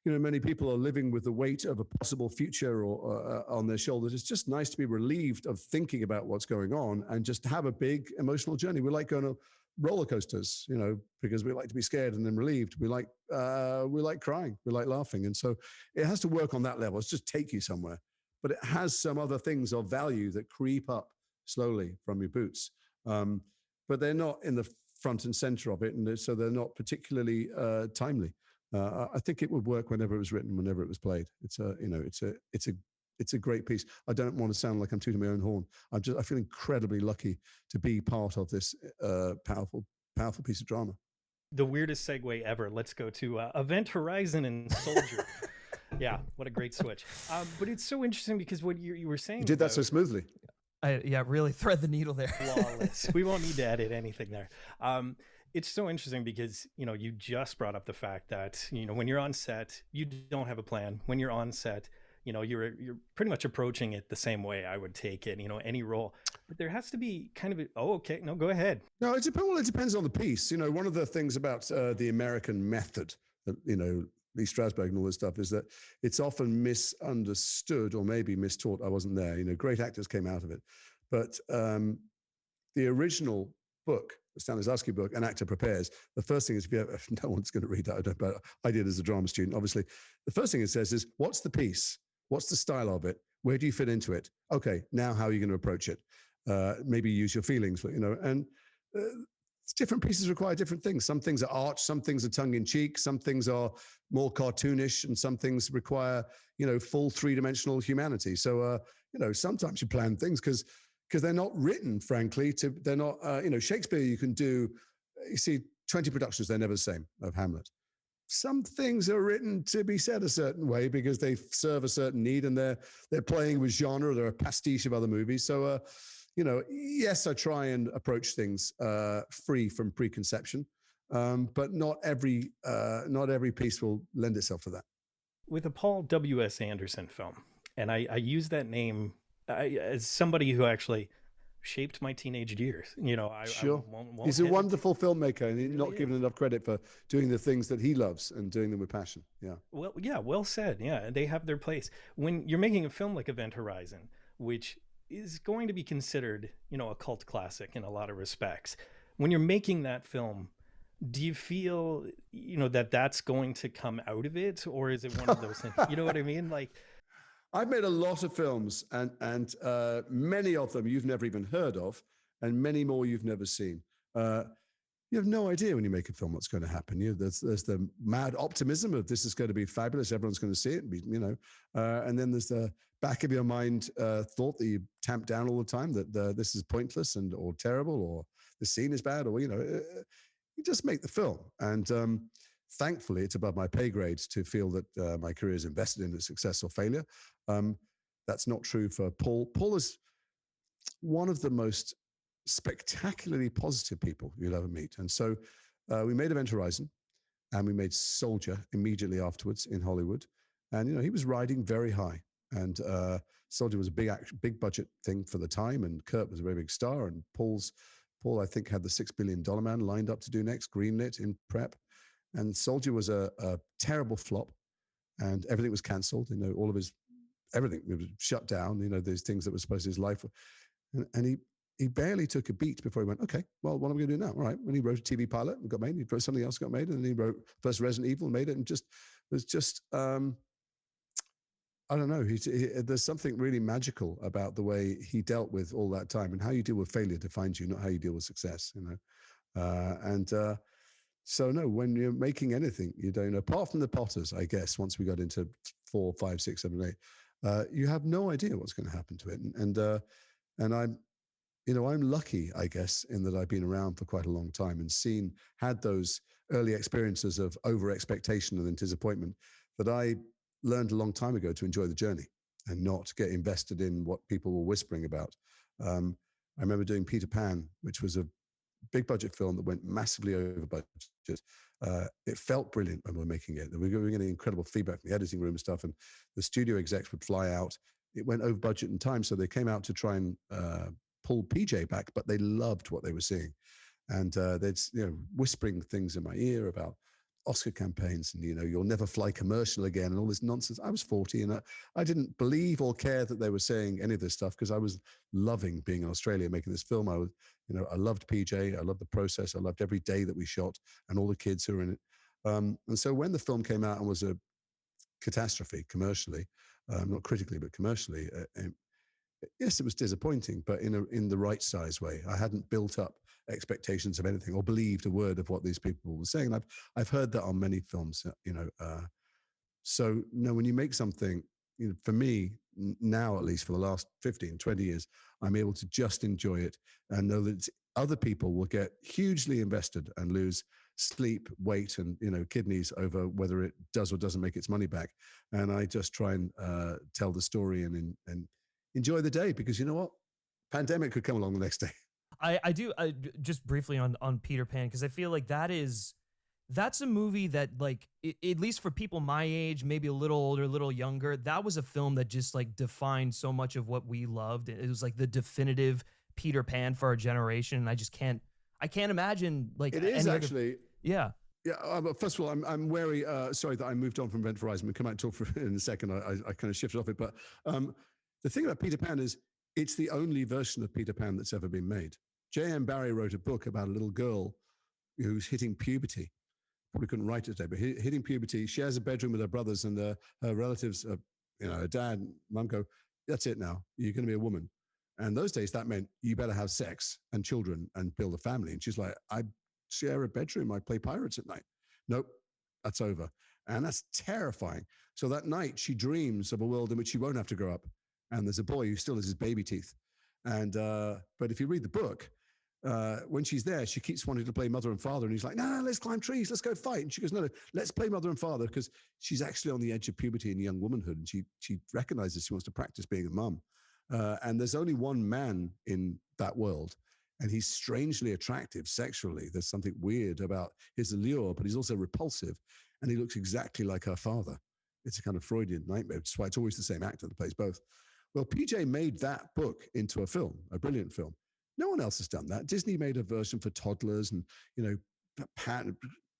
many people are living with the weight of a possible future or on their shoulders. It's just nice to be relieved of thinking about what's going on and just have a big emotional journey. We like going to roller coasters, because we like to be scared and then relieved. We like crying, we like laughing. And so it has to work on that level. It's just take you somewhere, but it has some other things of value that creep up slowly from your boots. But they're not in the front and center of it. And so they're not particularly timely. I think it would work whenever it was written, whenever it was played. It's a great piece. I don't want to sound like I'm tooting my own horn. I feel incredibly lucky to be part of this powerful piece of drama. The weirdest segue ever. Let's go to Event Horizon and Soldier. Yeah, what a great switch. But it's so interesting because what you were saying. You did that so smoothly. Really thread the needle there. Flawless. We won't need to edit anything there. It's so interesting because, you just brought up the fact that, when you're on set, you don't have a plan. When you're on set, you're pretty much approaching it the same way I would take it, any role. But there has to be kind of okay, no, go ahead. No, it depends on the piece. One of the things about the American method, that, Lee Strasberg and all this stuff, is that it's often misunderstood or maybe mistaught. I wasn't there. Great actors came out of it. But the original book, the Stanislavski book, An Actor Prepares, the first thing is, if no one's going to read that, but I did as a drama student, obviously. The first thing it says is, what's the piece? What's the style of it? Where do you fit into it? Okay, now how are you going to approach it? Maybe use your feelings, and different pieces require different things. Some things are arch, some things are tongue-in-cheek, some things are more cartoonish, and some things require, full three-dimensional humanity. So, sometimes you plan things because they're not written, frankly, they're not, Shakespeare, you see 20 productions, they're never the same, of Hamlet. Some things are written to be said a certain way because they serve a certain need, and they're playing with genre. They're a pastiche of other movies. So, yes, I try and approach things free from preconception, but not every piece will lend itself to that. With a Paul W.S. Anderson film, and I use that name as somebody who actually shaped my teenage years. Sure. I won't he's a hesitate. wonderful filmmaker, and he's Really not given enough credit for doing the things that he loves and doing them with passion. Yeah. Well, yeah, well said. Yeah, they have their place. When you're making a film like Event Horizon, which is going to be considered, a cult classic in a lot of respects, when you're making that film, do you feel, that that's going to come out of it, or is it one of those things? You know what I mean? Like, I've made a lot of films, and many of them you've never even heard of, and many more you've never seen. You have no idea when you make a film what's going to happen. There's the mad optimism of this is going to be fabulous, everyone's going to see it, and then there's the back of your mind thought that you tamp down all the time that this is pointless or terrible, or the scene is bad, or you just make the film. And thankfully, it's above my pay grade to feel that my career is invested in its success or failure. That's not true for Paul. Paul is one of the most spectacularly positive people you'll ever meet. And so we made Event Horizon, and we made Soldier immediately afterwards in Hollywood. And, he was riding very high. And Soldier was a big budget thing for the time, and Kurt was a very big star. And Paul, I think, had the $6 billion man lined up to do next, greenlit in prep. And Soldier was a terrible flop, and everything was canceled. All of everything was shut down. Those things that were supposed to be his life. And he barely took a beat before he went, okay, well, what am I going to do now? All right. When he wrote a TV pilot and got made, he wrote something else, got made, and then he wrote first Resident Evil, made it, and was just I don't know. There's something really magical about the way he dealt with all that time, and how you deal with failure defines you, not how you deal with success. So no, when you're making anything, you don't, apart from the Potters, I guess, once we got into 4, 5, 6, 7, 8, you have no idea what's going to happen to it. And I'm lucky, I guess, in that I've been around for quite a long time and had those early experiences of over expectation and then disappointment, that I learned a long time ago to enjoy the journey and not get invested in what people were whispering about. I remember doing Peter Pan, which was a big budget film that went massively over budget. It felt brilliant when we were making it. We were getting incredible feedback from the editing room and stuff, and the studio execs would fly out. It went over budget and time, so they came out to try and pull PJ back, but they loved what they were seeing. And they'd whispering things in my ear about Oscar campaigns and, you'll never fly commercial again and all this nonsense. I was 40 and I didn't believe or care that they were saying any of this stuff, because I was loving being in Australia making this film. I loved PJ. I loved the process. I loved every day that we shot and all the kids who were in it. And so when the film came out and was a catastrophe commercially, not critically, but commercially, yes, it was disappointing, but in the right size way. I hadn't built up expectations of anything or believed a word of what these people were saying. And I've heard that on many films, So no, when you make something, for me now, at least for the last 15, 20 years, I'm able to just enjoy it and know that other people will get hugely invested and lose sleep, weight, and kidneys over whether it does or doesn't make its money back. And I just try and tell the story and enjoy the day, because you know what? Pandemic could come along the next day. I do just briefly on Peter Pan, because I feel like that is that's a movie that, like, at least for people my age, maybe a little older, a little younger, that was a film that just like defined so much of what we loved. It was like the definitive Peter Pan for our generation. And I can't imagine like It is any actually. yeah. Yeah. First of all, I'm wary. Sorry that I moved on from Event Horizon. We'll come out and talk for in a second. I kind of shifted off it, but the thing about Peter Pan is it's the only version of Peter Pan that's ever been made. J.M. Barrie wrote a book about a little girl who's hitting puberty. Probably couldn't write it today, but hitting puberty, shares a bedroom with her brothers, and her relatives, her dad, mum go, that's it now. You're going to be a woman. And those days, that meant you better have sex and children and build a family. And she's like, I share a bedroom. I play pirates at night. Nope, that's over. And that's terrifying. So that night, she dreams of a world in which she won't have to grow up. And there's a boy who still has his baby teeth. And but if you read the book, when she's there, she keeps wanting to play mother and father. And he's like, no, let's climb trees. Let's go fight. And she goes, no, let's play mother and father, because she's actually on the edge of puberty and young womanhood. And she recognizes she wants to practice being a mum. And there's only one man in that world. And he's strangely attractive sexually. There's something weird about his allure, but he's also repulsive. And he looks exactly like her father. It's a kind of Freudian nightmare. That's why it's always the same actor that plays both. Well, PJ made that book into a film, a brilliant film. No one else has done that. Disney made a version for toddlers, and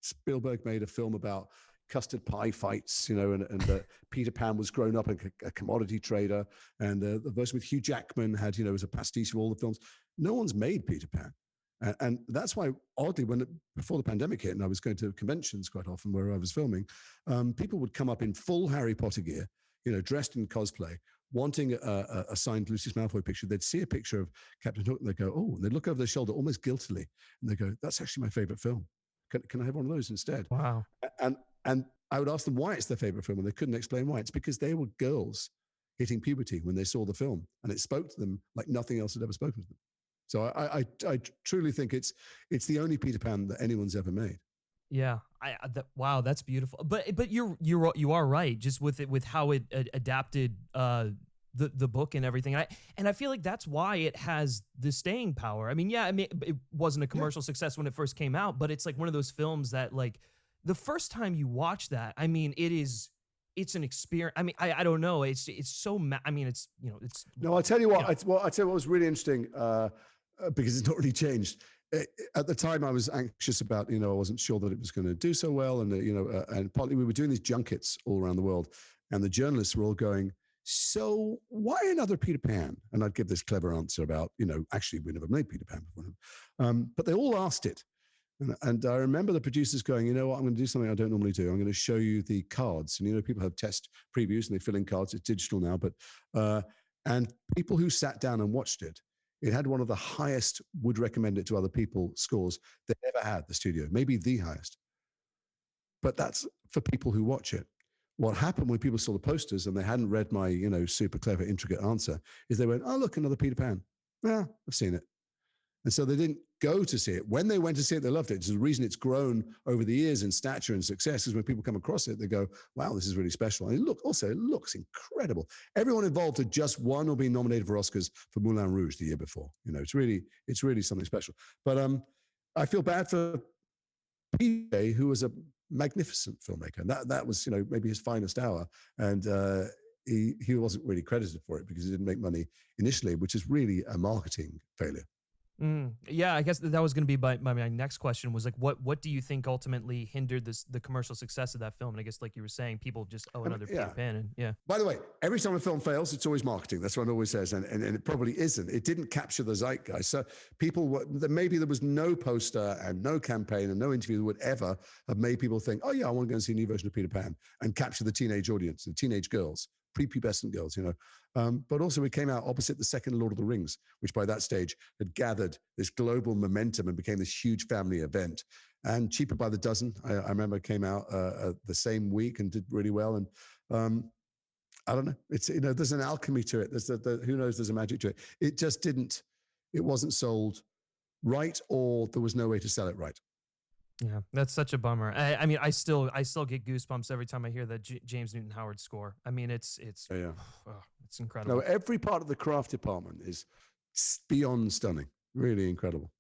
Spielberg made a film about custard pie fights, and Peter Pan was grown up and a commodity trader, and the version with Hugh Jackman had, was a pastiche of all the films. No one's made Peter Pan. And that's why, oddly, before the pandemic hit, and I was going to conventions quite often where I was filming, people would come up in full Harry Potter gear, dressed in cosplay, wanting a signed Lucius Malfoy picture. They'd see a picture of Captain Hook and they'd go, oh, and they'd look over their shoulder almost guiltily. And they go, that's actually my favorite film. Can I have one of those instead? Wow. And I would ask them why it's their favorite film, and they couldn't explain why. It's because they were girls hitting puberty when they saw the film, and it spoke to them like nothing else had ever spoken to them. So I truly think it's the only Peter Pan that anyone's ever made. Yeah, wow, that's beautiful. But you are right, just with how it adapted the book and everything. And I feel like that's why it has the staying power. I mean, it wasn't a commercial success when it first came out, but it's like one of those films that, like, the first time you watch that, I mean, it's an experience. I mean, I don't know. It's so. I mean, it's. No, I'll tell you what. I'll tell you what was really interesting, because it's not really changed. At the time, I was anxious about, I wasn't sure that it was going to do so well, and and partly we were doing these junkets all around the world, and the journalists were all going, so why another Peter Pan? And I'd give this clever answer about, actually we never made Peter Pan before. But they all asked it. And I remember the producers going, you know what, I'm going to do something I don't normally do. I'm going to show you the cards. And, people have test previews and they fill in cards. It's digital now. But and people who sat down and watched it, it had one of the highest would recommend it to other people scores they ever had, the studio, maybe the highest. But that's for people who watch it. What happened when people saw the posters and they hadn't read my, super clever, intricate answer is they went, oh, look, another Peter Pan. Yeah, I've seen it. And so they didn't go to see it. When they went to see it, they loved it. It's the reason it's grown over the years in stature and success is when people come across it, they go, wow, this is really special. And it looks incredible. Everyone involved had just won or been nominated for Oscars for Moulin Rouge the year before. It's really something special. But I feel bad for PJ, who was a magnificent filmmaker. And that was, maybe his finest hour. And he wasn't really credited for it because he didn't make money initially, which is really a marketing failure. Yeah, I guess that was going to be my next question was like, what do you think ultimately hindered the commercial success of that film? And I guess, like you were saying, people just, another Peter Pan. And yeah. By the way, every time a film fails, it's always marketing. That's what it always says. And it probably isn't. It didn't capture the zeitgeist. So maybe there was no poster and no campaign and no interview that would ever have made people think, oh yeah, I want to go and see a new version of Peter Pan and capture the teenage audience, the teenage girls, prepubescent girls, But also it came out opposite the second Lord of the Rings, which by that stage had gathered this global momentum and became this huge family event. And Cheaper by the Dozen, I remember it came out the same week and did really well. And I don't know, it's, there's an alchemy to it. There's who knows, there's a magic to it. It wasn't sold right, or there was no way to sell it right. Yeah, that's such a bummer. I mean, I still get goosebumps every time I hear that James Newton Howard score. I mean, it's it's incredible. No, every part of the craft department is beyond stunning. Really incredible.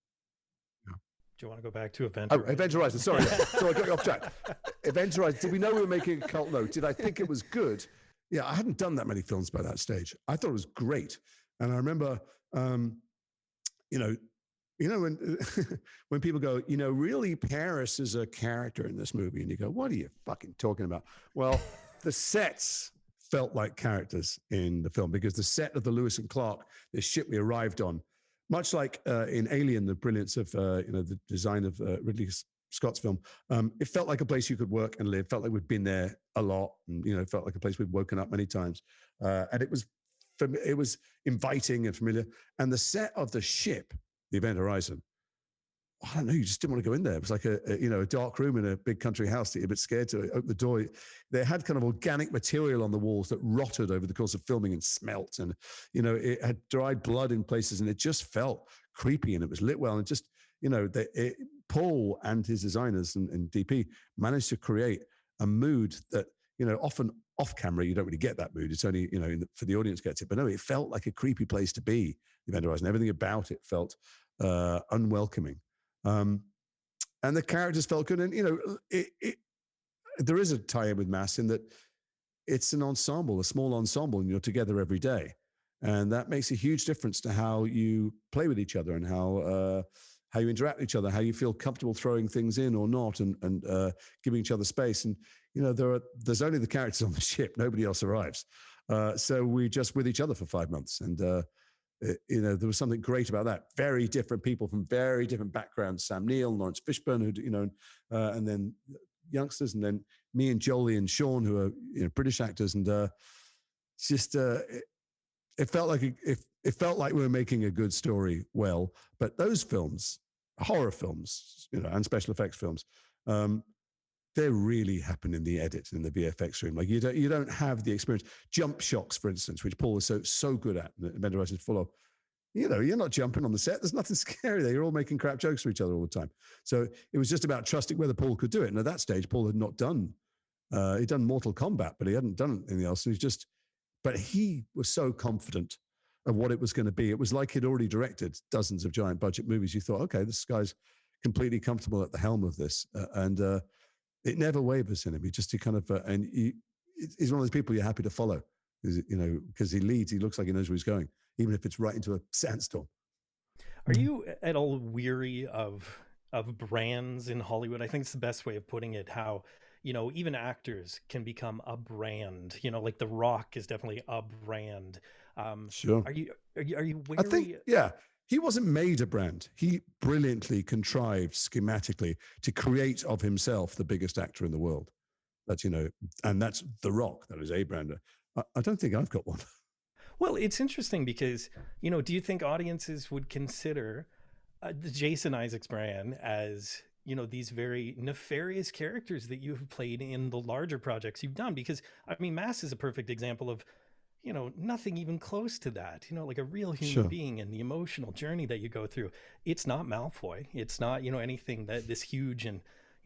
Do you want to go back to Event Oh, Horizon? Event Horizon. Sorry, yeah. So I got you off track. Event Horizon. Did we know we were making a cult? No. Did I think it was good? Yeah, I hadn't done that many films by that stage. I thought it was great, and I remember, you know, when when people go, really Paris is a character in this movie, and you go, what are you fucking talking about? Well, the sets felt like characters in the film because the set of the Lewis and Clark, this ship we arrived on, much like in Alien, the brilliance of the design of Ridley Scott's film, it felt like a place you could work and live. Felt like we'd been there a lot, and it felt like a place we'd woken up many times, and it was inviting and familiar. And the set of the ship, the Event Horizon, I don't know, you just didn't want to go in there. It was like a dark room in a big country house that you're a bit scared to open the door. They had kind of organic material on the walls that rotted over the course of filming and smelt. And, it had dried blood in places, and it just felt creepy, and it was lit well. And just, Paul and his designers and DP managed to create a mood that, often off camera, you don't really get that mood. It's only, for the audience gets it. But no, it felt like a creepy place to be, the Event Horizon. Everything about it felt unwelcoming. And the characters felt good. And, there is a tie-in with Mass in that it's an ensemble, a small ensemble, and you're together every day. And that makes a huge difference to how you play with each other and how you interact with each other, how you feel comfortable throwing things in or not, and giving each other space. And, there's only the characters on the ship. Nobody else arrives. So we're just with each other for 5 months. And, there was something great about that. Very different people from very different backgrounds. Sam Neill, Lawrence Fishburne, who, and then youngsters, and then me and Jolie and Sean, who are British actors. And it felt like we were making a good story well. But those films, horror films, and special effects films, they really happen in the edit, in the VFX room. Like you don't have the experience. Jump shocks, for instance, which Paul is so good at, and Event Horizon is full of. You're not jumping on the set. There's nothing scary there. You're all making crap jokes to each other all the time. So it was just about trusting whether Paul could do it. And at that stage, Paul had not done. He'd done Mortal Kombat, but he hadn't done anything else. So but he was so confident of what it was going to be. It was like he'd already directed dozens of giant budget movies. You thought, okay, this guy's completely comfortable at the helm of this, and it never wavers in him. He kind of, he's one of those people you're happy to follow, because he leads. He looks like he knows where he's going, even if it's right into a sandstorm. Are you at all weary of brands in Hollywood? I think it's the best way of putting it. How, even actors can become a brand. Like The Rock is definitely a brand. Sure. Are you weary? I think, yeah. He wasn't made a brand. He brilliantly contrived schematically to create of himself the biggest actor in the world. That's, and that's The Rock. That is a brand. I don't think I've got one. Well, it's interesting because, do you think audiences would consider the Jason Isaacs brand as, these very nefarious characters that you've played in the larger projects you've done? Because, Mass is a perfect example of, nothing even close to that, like a real human being and the emotional journey that you go through. It's not Malfoy. It's not, anything that this huge and,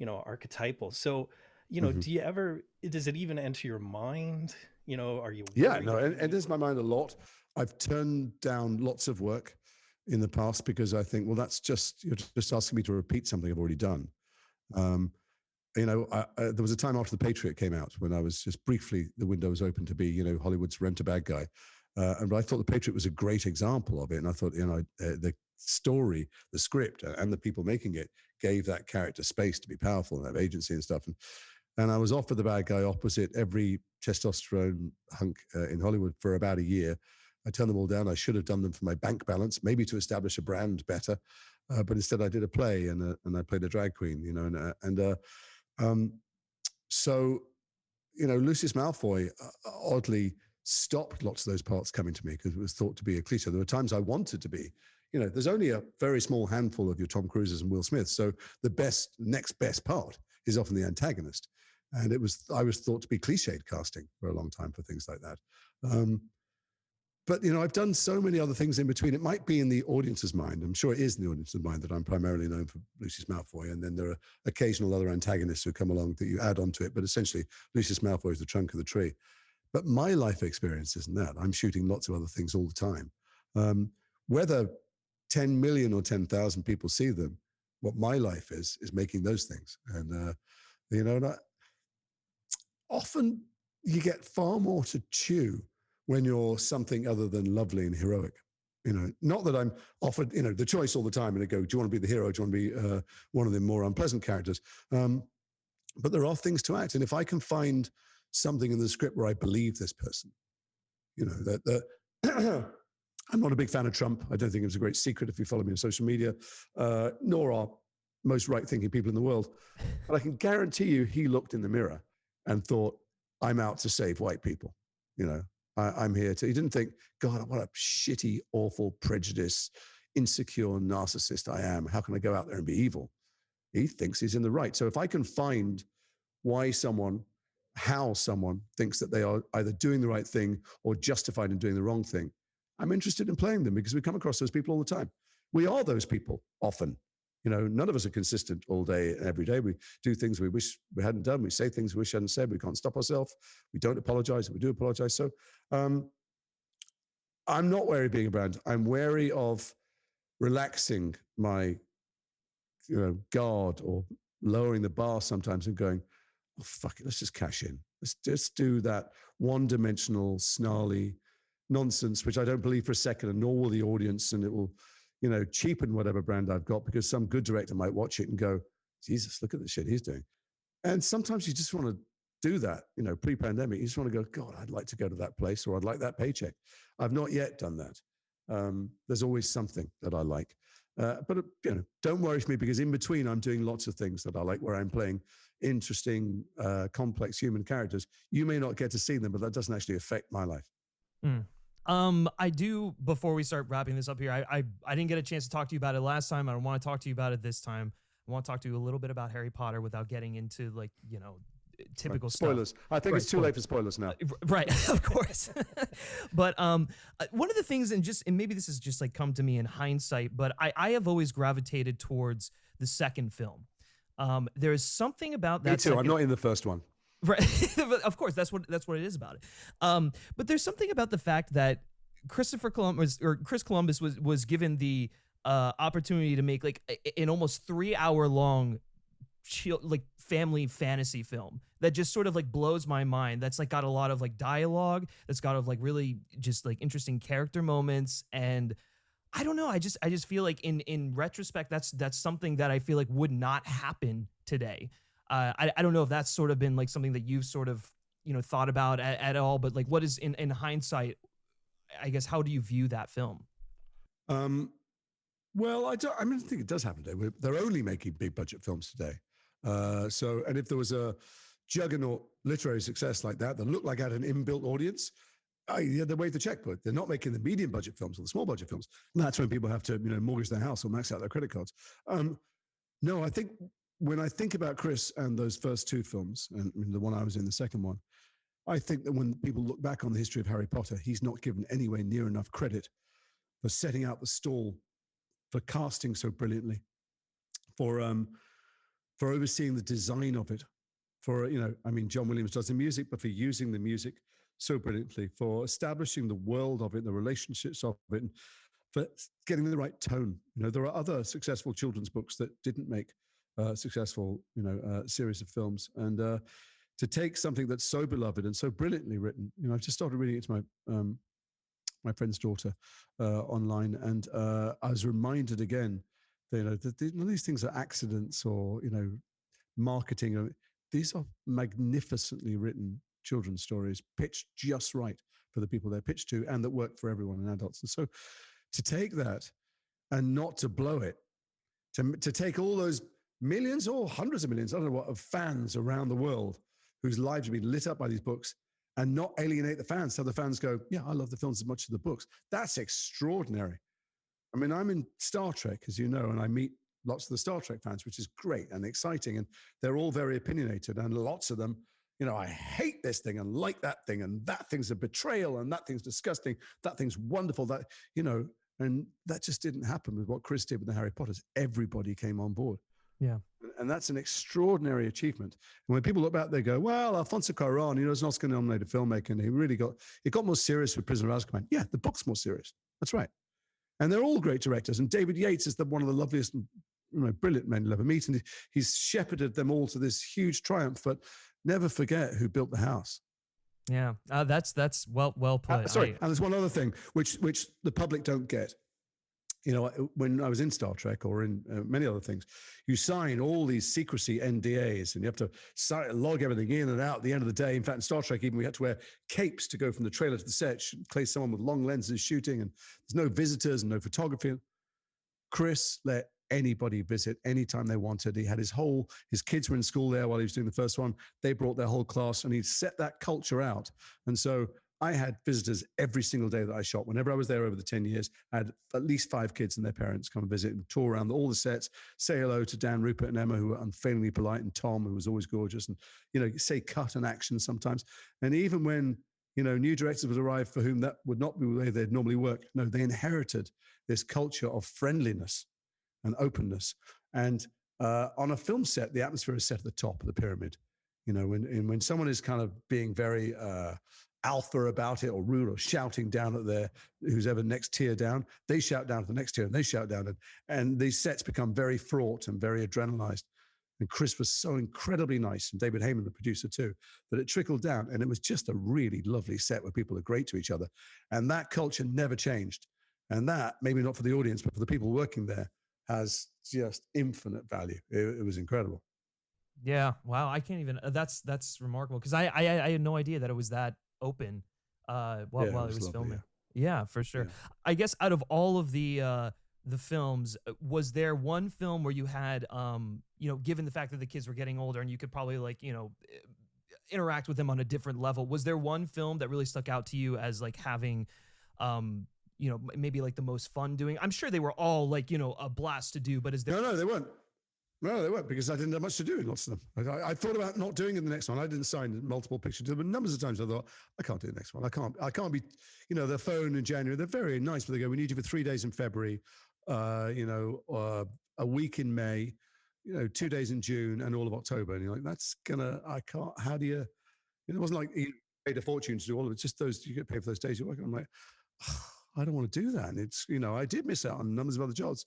archetypal. So, do you ever, does it even enter your mind? Are you? Yeah, no, and it enters my mind a lot. I've turned down lots of work in the past because I think, well, you're just asking me to repeat something I've already done. There was a time after The Patriot came out when I was just briefly, the window was open to be, Hollywood's rent a bad guy. And I thought The Patriot was a great example of it. And I thought, the story, the script, and the people making it gave that character space to be powerful and have agency and stuff. And I was offered the bad guy opposite every testosterone hunk in Hollywood for about a year. I turned them all down. I should have done them for my bank balance, maybe to establish a brand better. But instead I did a play and I played a drag queen, so, Lucius Malfoy oddly stopped lots of those parts coming to me because it was thought to be a cliche. There were times I wanted to be, there's only a very small handful of your Tom Cruises and Will Smiths. So the next best part is often the antagonist. And I was thought to be cliched casting for a long time for things like that. But, I've done so many other things in between. It might be in the audience's mind. I'm sure it is in the audience's mind that I'm primarily known for Lucius Malfoy. And then there are occasional other antagonists who come along that you add onto it. But essentially, Lucius Malfoy is the trunk of the tree. But my life experience isn't that. I'm shooting lots of other things all the time. Whether 10 million or 10,000 people see them what my life is making those things. And, often you get far more to chew when you're something other than lovely and heroic. Not that I'm offered, the choice all the time, and I go, do you want to be the hero? Do you want to be one of the more unpleasant characters? But there are things to act. And if I can find something in the script where I believe this person, that I'm not a big fan of Trump. I don't think it was a great secret if you follow me on social media, nor are most right-thinking people in the world. But I can guarantee you he looked in the mirror and thought, I'm out to save white people. I'm here to, he didn't think, God, what a shitty, awful, prejudiced, insecure narcissist I am. How can I go out there and be evil? He thinks he's in the right. So if I can find how someone thinks that they are either doing the right thing or justified in doing the wrong thing, I'm interested in playing them, because we come across those people all the time. We are those people often. None of us are consistent all day and every day. We do things we wish we hadn't done. We say things we wish we hadn't said. We can't stop ourselves. We don't apologize. We do apologize. So I'm not wary of being a brand. I'm wary of relaxing my guard or lowering the bar sometimes and going, oh, fuck it, let's just cash in. Let's just do that one-dimensional, snarly nonsense, which I don't believe for a second, and nor will the audience, and it will cheapen whatever brand I've got, because some good director might watch it and go, Jesus, look at the shit he's doing. And sometimes you just want to do that, pre-pandemic. You just want to go, God, I'd like to go to that place, or I'd like that paycheck. I've not yet done that. There's always something that I like. But don't worry for me, because in between I'm doing lots of things that I like, where I'm playing interesting, complex human characters. You may not get to see them, but that doesn't actually affect my life. I do, before we start wrapping this up here, I didn't get a chance to talk to you about it last time. I don't want to talk to you about it this time. I want to talk to you a little bit about Harry Potter without getting into typical spoilers. stuff. I think it's too late for spoilers now. Right, of course. But one of the things, and maybe this has just come to me in hindsight, but I have always gravitated towards the second film. There's something about that. Me too. I'm not in the first one. Right. Of course, that's what it is about it. But there's something about the fact that Chris Columbus was given the opportunity to make an almost 3-hour long family fantasy film that just sort of blows my mind. That's got a lot of dialogue, that's got really just interesting character moments. And I don't know, I just feel like in retrospect, that's something that I feel would not happen today. I don't know if that's sort of been something that you've sort of thought about at all, but what is in hindsight, I guess, how do you view that film? Well, I think it does happen today. They're only making big budget films today. And if there was a juggernaut literary success like that looked like it had an inbuilt audience, they wave the checkbook. They're not making the medium budget films or the small budget films. And that's when people have to mortgage their house or max out their credit cards. No, I think when I think about Chris and those first two films, and the one I was in, the second one, I think that when people look back on the history of Harry Potter, he's not given anywhere near enough credit for setting out the stall, for casting so brilliantly, for overseeing the design of it, for, John Williams does the music, but for using the music so brilliantly, for establishing the world of it, the relationships of it, and for getting the right tone. There are other successful children's books that didn't make successful, series of films. And to take something that's so beloved and so brilliantly written, I've just started reading it to my friend's daughter online, and I was reminded again that none of these things are accidents or marketing. These are magnificently written children's stories, pitched just right for the people they're pitched to, and that work for everyone and adults. And so to take that and not to blow it, to take all those millions or hundreds of millions, I don't know what, of fans around the world whose lives have been lit up by these books, and not alienate the fans. So the fans go, yeah, I love the films as much as the books. That's extraordinary. I'm in Star Trek, as you know, and I meet lots of the Star Trek fans, which is great and exciting. And they're all very opinionated. And lots of them, I hate this thing and like that thing. And that thing's a betrayal. And that thing's disgusting. That thing's wonderful. That, and that just didn't happen with what Chris did with the Harry Potters. Everybody came on board. Yeah. And that's an extraordinary achievement. And when people look back, they go, well, Alfonso Cuarón, is an Oscar-nominated filmmaker, and it got more serious with Prisoner of Azkaban. Yeah, the book's more serious. That's right. And they're all great directors. And David Yates is one of the loveliest and brilliant men you'll ever meet. And he's shepherded them all to this huge triumph. But never forget who built the house. Yeah, that's well put. Sorry, and there's one other thing which the public don't get. When I was in Star Trek or in many other things, you sign all these secrecy NDAs and you have to log everything in and out at the end of the day. In fact, in Star Trek, even we had to wear capes to go from the trailer to the set, in case someone with long lenses shooting, and there's no visitors and no photography. Chris let anybody visit anytime they wanted. He had his kids were in school there while he was doing the first one. They brought their whole class and he set that culture out. And so I had visitors every single day that I shot. Whenever I was there over the 10 years, I had at least 5 kids and their parents come and visit and tour around all the sets, say hello to Dan, Rupert, and Emma, who were unfailingly polite, and Tom, who was always gorgeous, and, say cut and action sometimes. And even when, new directors would arrive for whom that would not be the way they'd normally work, no, they inherited this culture of friendliness and openness. And on a film set, the atmosphere is set at the top of the pyramid. When someone is kind of being very alpha about it or rude or shouting down at who's ever next tier down, they shout down to the next tier and they shout down. And these sets become very fraught and very adrenalized. And Chris was so incredibly nice, and David Heyman, the producer too, that it trickled down. And it was just a really lovely set where people are great to each other. And that culture never changed. And that, maybe not for the audience, but for the people working there, has just infinite value. It was incredible. Yeah. Wow. I can't even, that's remarkable. Cause I had no idea that it was that open while it was filming. Yeah, for sure. Yeah. I guess out of all of the films, was there one film where you had, given the fact that the kids were getting older and you could probably interact with them on a different level, was there one film that really stuck out to you as like having, maybe like the most fun doing? I'm sure they were all a blast to do, but is there? No, they weren't. No, they weren't, because I didn't have much to do in lots of them. I thought about not doing in the next one. I didn't sign multiple pictures, but numbers of times I thought, I can't do the next one. I can't be, the phone in January, they're very nice, but they go, we need you for 3 days in February, a week in May, 2 days in June and all of October. And you're like, I can't, how do you, it wasn't like you paid a fortune to do all of it. It's just those, you get paid for those days you're working. I'm like, I don't want to do that. And it's, I did miss out on numbers of other jobs,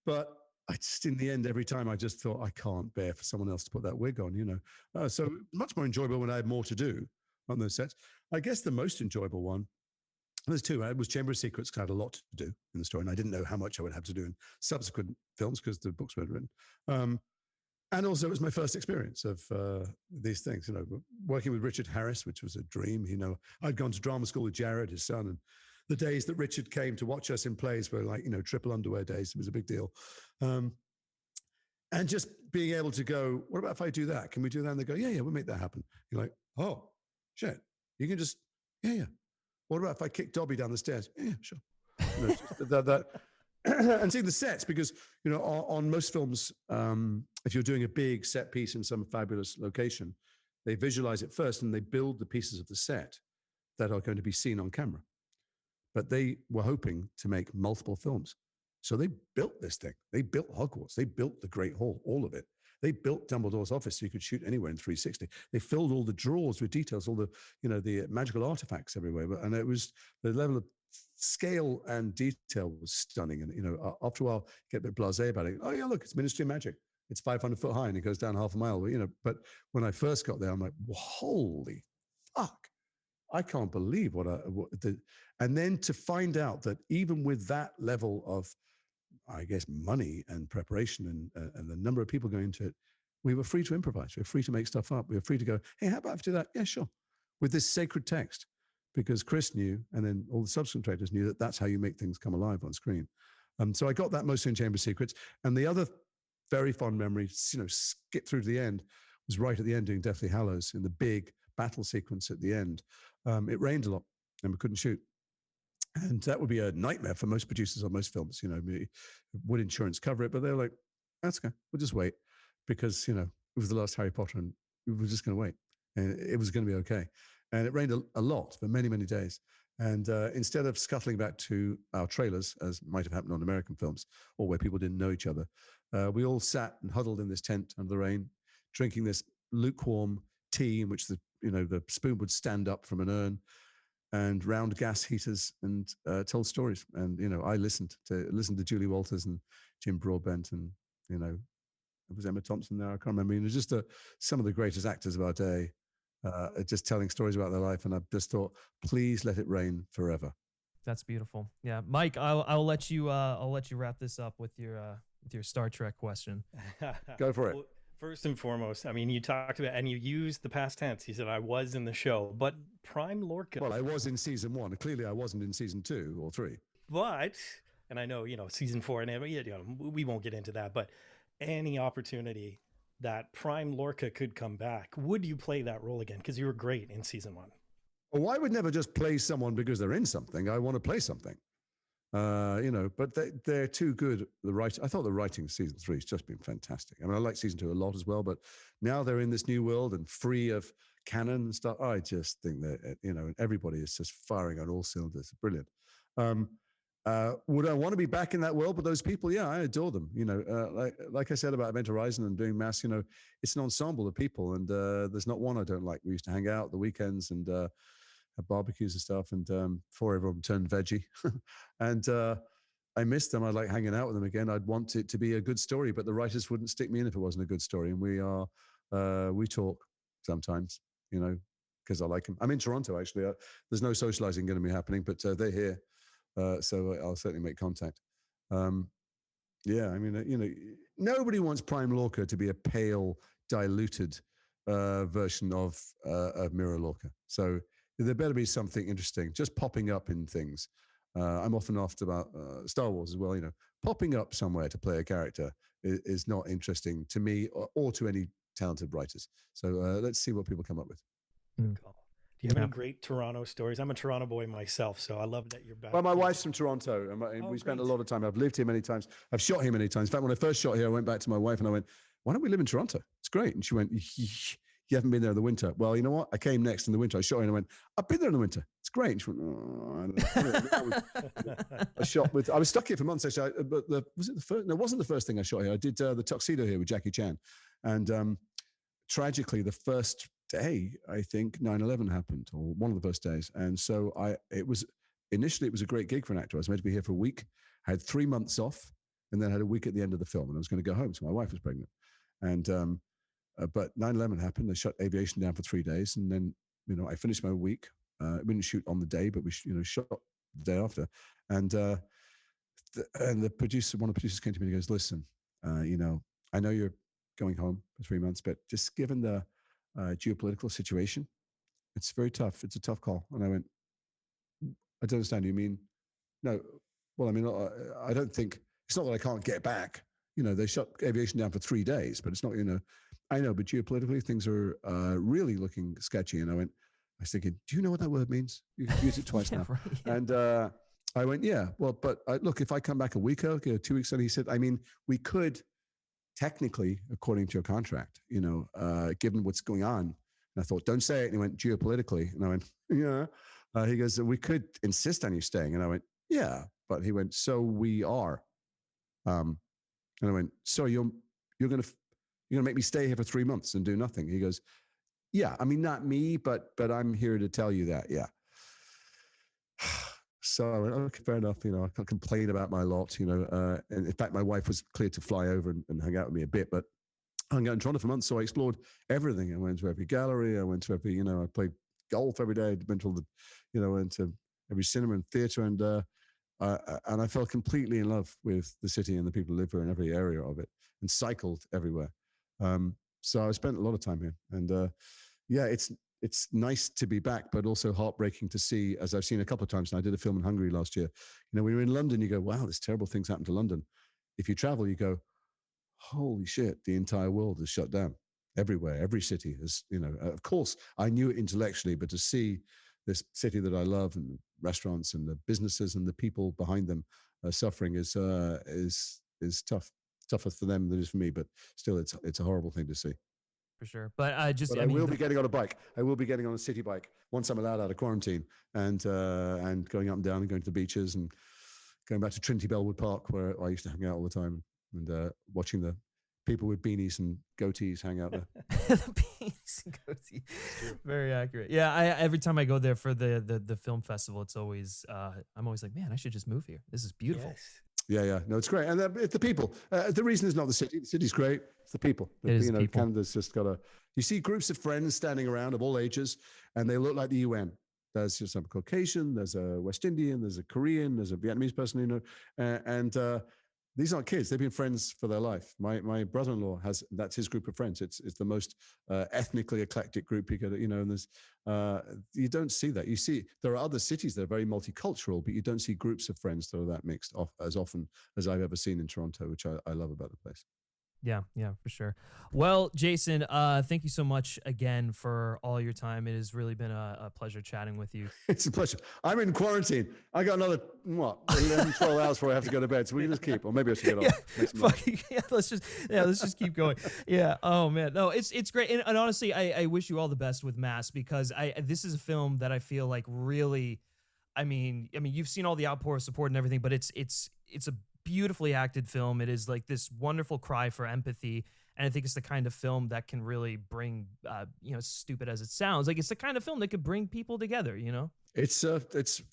but I just, in the end, every time I just thought, I can't bear for someone else to put that wig on, So much more enjoyable when I had more to do on those sets. I guess the most enjoyable one, there's two. It was Chamber of Secrets, because I had a lot to do in the story, and I didn't know how much I would have to do in subsequent films because the books weren't written. And also, it was my first experience of these things, working with Richard Harris, which was a dream. I'd gone to drama school with Jared, his son, and the days that Richard came to watch us in plays were like, triple underwear days. It was a big deal. And just being able to go, what about if I do that? Can we do that? And they go, yeah, we'll make that happen. You're like, oh, shit. You can just, yeah. What about if I kick Dobby down the stairs? Yeah, sure. And seeing the sets, because, on most films, if you're doing a big set piece in some fabulous location, they visualize it first and they build the pieces of the set that are going to be seen on camera. But they were hoping to make multiple films. So they built this thing. They built Hogwarts. They built the Great Hall, all of it. They built Dumbledore's office so you could shoot anywhere in 360. They filled all the drawers with details, all the, the magical artifacts everywhere. And it was, the level of scale and detail was stunning. And, after a while, you get a bit blasé about it. Oh yeah, look, it's Ministry of Magic. It's 500 foot high and it goes down half a mile. But when I first got there, I'm like, holy fuck. I can't believe and then to find out that even with that level of, I guess, money and preparation and the number of people going into it, we were free to improvise. We were free to make stuff up. We were free to go, hey, how about if I do that? Yeah, sure. With this sacred text, because Chris knew, and then all the subsequent directors knew that that's how you make things come alive on screen. So I got that mostly in Chamber of Secrets. And the other very fond memory, skip through to the end, was right at the end doing Deathly Hallows in the big battle sequence at the end. It rained a lot and we couldn't shoot. And that would be a nightmare for most producers on most films. Would insurance cover it? But they're like, that's okay. We'll just wait because, it was the last Harry Potter and we were just going to wait. And it was going to be okay. And it rained a lot for many, many days. And instead of scuttling back to our trailers, as might have happened on American films, or where people didn't know each other, we all sat and huddled in this tent under the rain, drinking this lukewarm tea in which the spoon would stand up from an urn, and round gas heaters, and told stories. And I listened to Julie Walters and Jim Broadbent, and You know, it was Emma Thompson there. I can't remember. You know, just some of the greatest actors of our day, just telling stories about their life. And I just thought, please let it rain forever. That's beautiful. Yeah, Mike, I'll let you wrap this up with your Star Trek question. Go for it. Well, first and foremost, I mean, you talked about, and you used the past tense. You said, I was in the show, but Prime Lorca. Well, I was in season 1. Clearly, I wasn't in season 2 or 3. But, and I know, season 4, and we won't get into that, but any opportunity that Prime Lorca could come back, would you play that role again? Because you were great in season 1. Well, I would never just play someone because they're in something. I want to play something. But they're too good. I thought the writing of season 3 has just been fantastic. I mean, I like season 2 a lot as well, but now they're in this new world and free of canon and stuff. I just think that, everybody is just firing on all cylinders. Brilliant. Would I want to be back in that world with those people? Yeah, I adore them. Like I said about Event Horizon and doing Mass, it's an ensemble of people, and there's not one I don't like. We used to hang out the weekends and have barbecues and stuff, and before everyone turned veggie. And I missed them. I'd like hanging out with them again. I'd want it to be a good story, but the writers wouldn't stick me in if it wasn't a good story. And we talk sometimes, because I like them. I'm in Toronto, actually. There's no socializing going to be happening, but they're here. So I'll certainly make contact. Yeah, I mean, nobody wants Prime Lorca to be a pale, diluted version of Mirror Lorca. So there better be something interesting, just popping up in things. I'm often asked about Star Wars as well. Popping up somewhere to play a character is not interesting to me or to any talented writers. So let's see what people come up with. Cool. Do you have any great Toronto stories? I'm a Toronto boy myself, so I love that you're back. Well, my wife's from Toronto, and we spent a lot of time. I've lived here many times. I've shot here many times. In fact, when I first shot here, I went back to my wife and I went, why don't we live in Toronto? It's great. And she went, you haven't been there in the winter. Well, you know what? I came next in the winter. I shot her and I went, I've been there in the winter. It's great. And she went, oh, I don't know. I was stuck here for months, actually. But was it the first? No, it wasn't the first thing I shot here. I did the Tuxedo here with Jackie Chan. And tragically, the first day, I think 9/11 happened, or one of the first days. And so initially it was a great gig for an actor. I was meant to be here for a week. I had 3 months off and then had a week at the end of the film, and I was going to go home. So my wife was pregnant. And, but 9/11 happened. They shut aviation down for 3 days. And then, I finished my week. We didn't shoot on the day, but we, shot the day after. And the producer, one of the producers came to me and goes, listen, I know you're going home for 3 months, but just given the geopolitical situation, it's very tough. It's a tough call. And I went, I don't understand. You mean, no, well, I mean, I don't think, it's not that I can't get back. They shut aviation down for 3 days, but it's not, I know, but geopolitically things are really looking sketchy. And I was thinking, do you know what that word means? You can use it twice now. Right, yeah. And I went, yeah, well, but look, if I come back a week ago, 2 weeks, and he said, I mean, we could technically, according to your contract, given what's going on. And I thought, don't say it. And he went, geopolitically. And I went, yeah. He goes, we could insist on you staying. And I went, yeah. But he went, so we are. And I went, so you're going to make me stay here for 3 months and do nothing? He goes, yeah. I mean, not me, but I'm here to tell you that. Yeah. So I went, okay, fair enough. I can't complain about my lot, and in fact, my wife was cleared to fly over and hang out with me a bit, but I hung out in Toronto for months. So I explored everything. I went to every gallery. I went to every, I played golf every day. I went to all the, went to every cinema and theater. And I fell completely in love with the city and the people who live here in every area of it, and cycled everywhere. So I spent a lot of time here, and yeah, it's nice to be back, but also heartbreaking to see, as I've seen a couple of times. And I did a film in Hungary last year. When you're in London, you go, wow, there's terrible things happen to London. If you travel, you go, holy shit, the entire world is shut down. Everywhere, every city is, of course, I knew it intellectually, but to see this city that I love, and the restaurants and the businesses and the people behind them suffering is tough. Tougher for them than it is for me, but still, it's a horrible thing to see. For sure. But I will be getting on a bike. I will be getting on a city bike once I'm allowed out of quarantine, and going up and down and going to the beaches and going back to Trinity Bellwood Park, where I used to hang out all the time, and watching the people with beanies and goatees hang out there. The beanies and goatees. Very accurate. Yeah. Every time I go there for the film festival, it's always, I'm always like, man, I should just move here. This is beautiful. Yes. Yeah. No, it's great. And it's the people. The reason is not the city. The city's great. It's the people. It is people. Canada's just got you see groups of friends standing around of all ages, and they look like the UN. There's some Caucasian, there's a West Indian, there's a Korean, there's a Vietnamese person, and these aren't kids. They've been friends for their life. My brother-in-law that's his group of friends. It's the most ethnically eclectic group you could, and there's you don't see that. You see there are other cities that are very multicultural, but you don't see groups of friends that are that mixed as often as I've ever seen in Toronto, which I love about the place. Yeah, for sure. Well, Jason, thank you so much again for all your time. It has really been a pleasure chatting with you. It's a pleasure. I'm in quarantine. I got another 11, 12 hours before I have to go to bed, so we can just keep. Or maybe I should get off. Let's just keep going. Yeah. Oh man, no, it's great. And honestly, I wish you all the best with Mass, because this is a film that I feel like really, I mean, you've seen all the outpour of support and everything, but it's a beautifully acted film. It is like this wonderful cry for empathy, and I think it's the kind of film that can really bring stupid as it sounds, like it's the kind of film that could bring people together. It's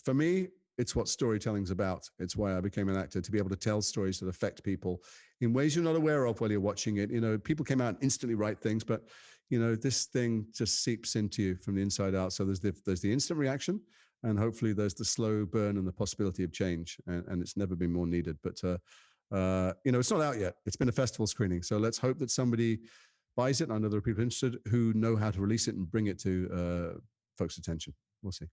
for me, it's what storytelling's about. It's why I became an actor, to be able to tell stories that affect people in ways you're not aware of while you're watching it. People came out and instantly write things, but this thing just seeps into you from the inside out. So there's the instant reaction, and hopefully there's the slow burn and the possibility of change, and it's never been more needed. But it's not out yet. It's been a festival screening, so let's hope that somebody buys it. I know there are people interested who know how to release it and bring it to folks' attention. We'll see.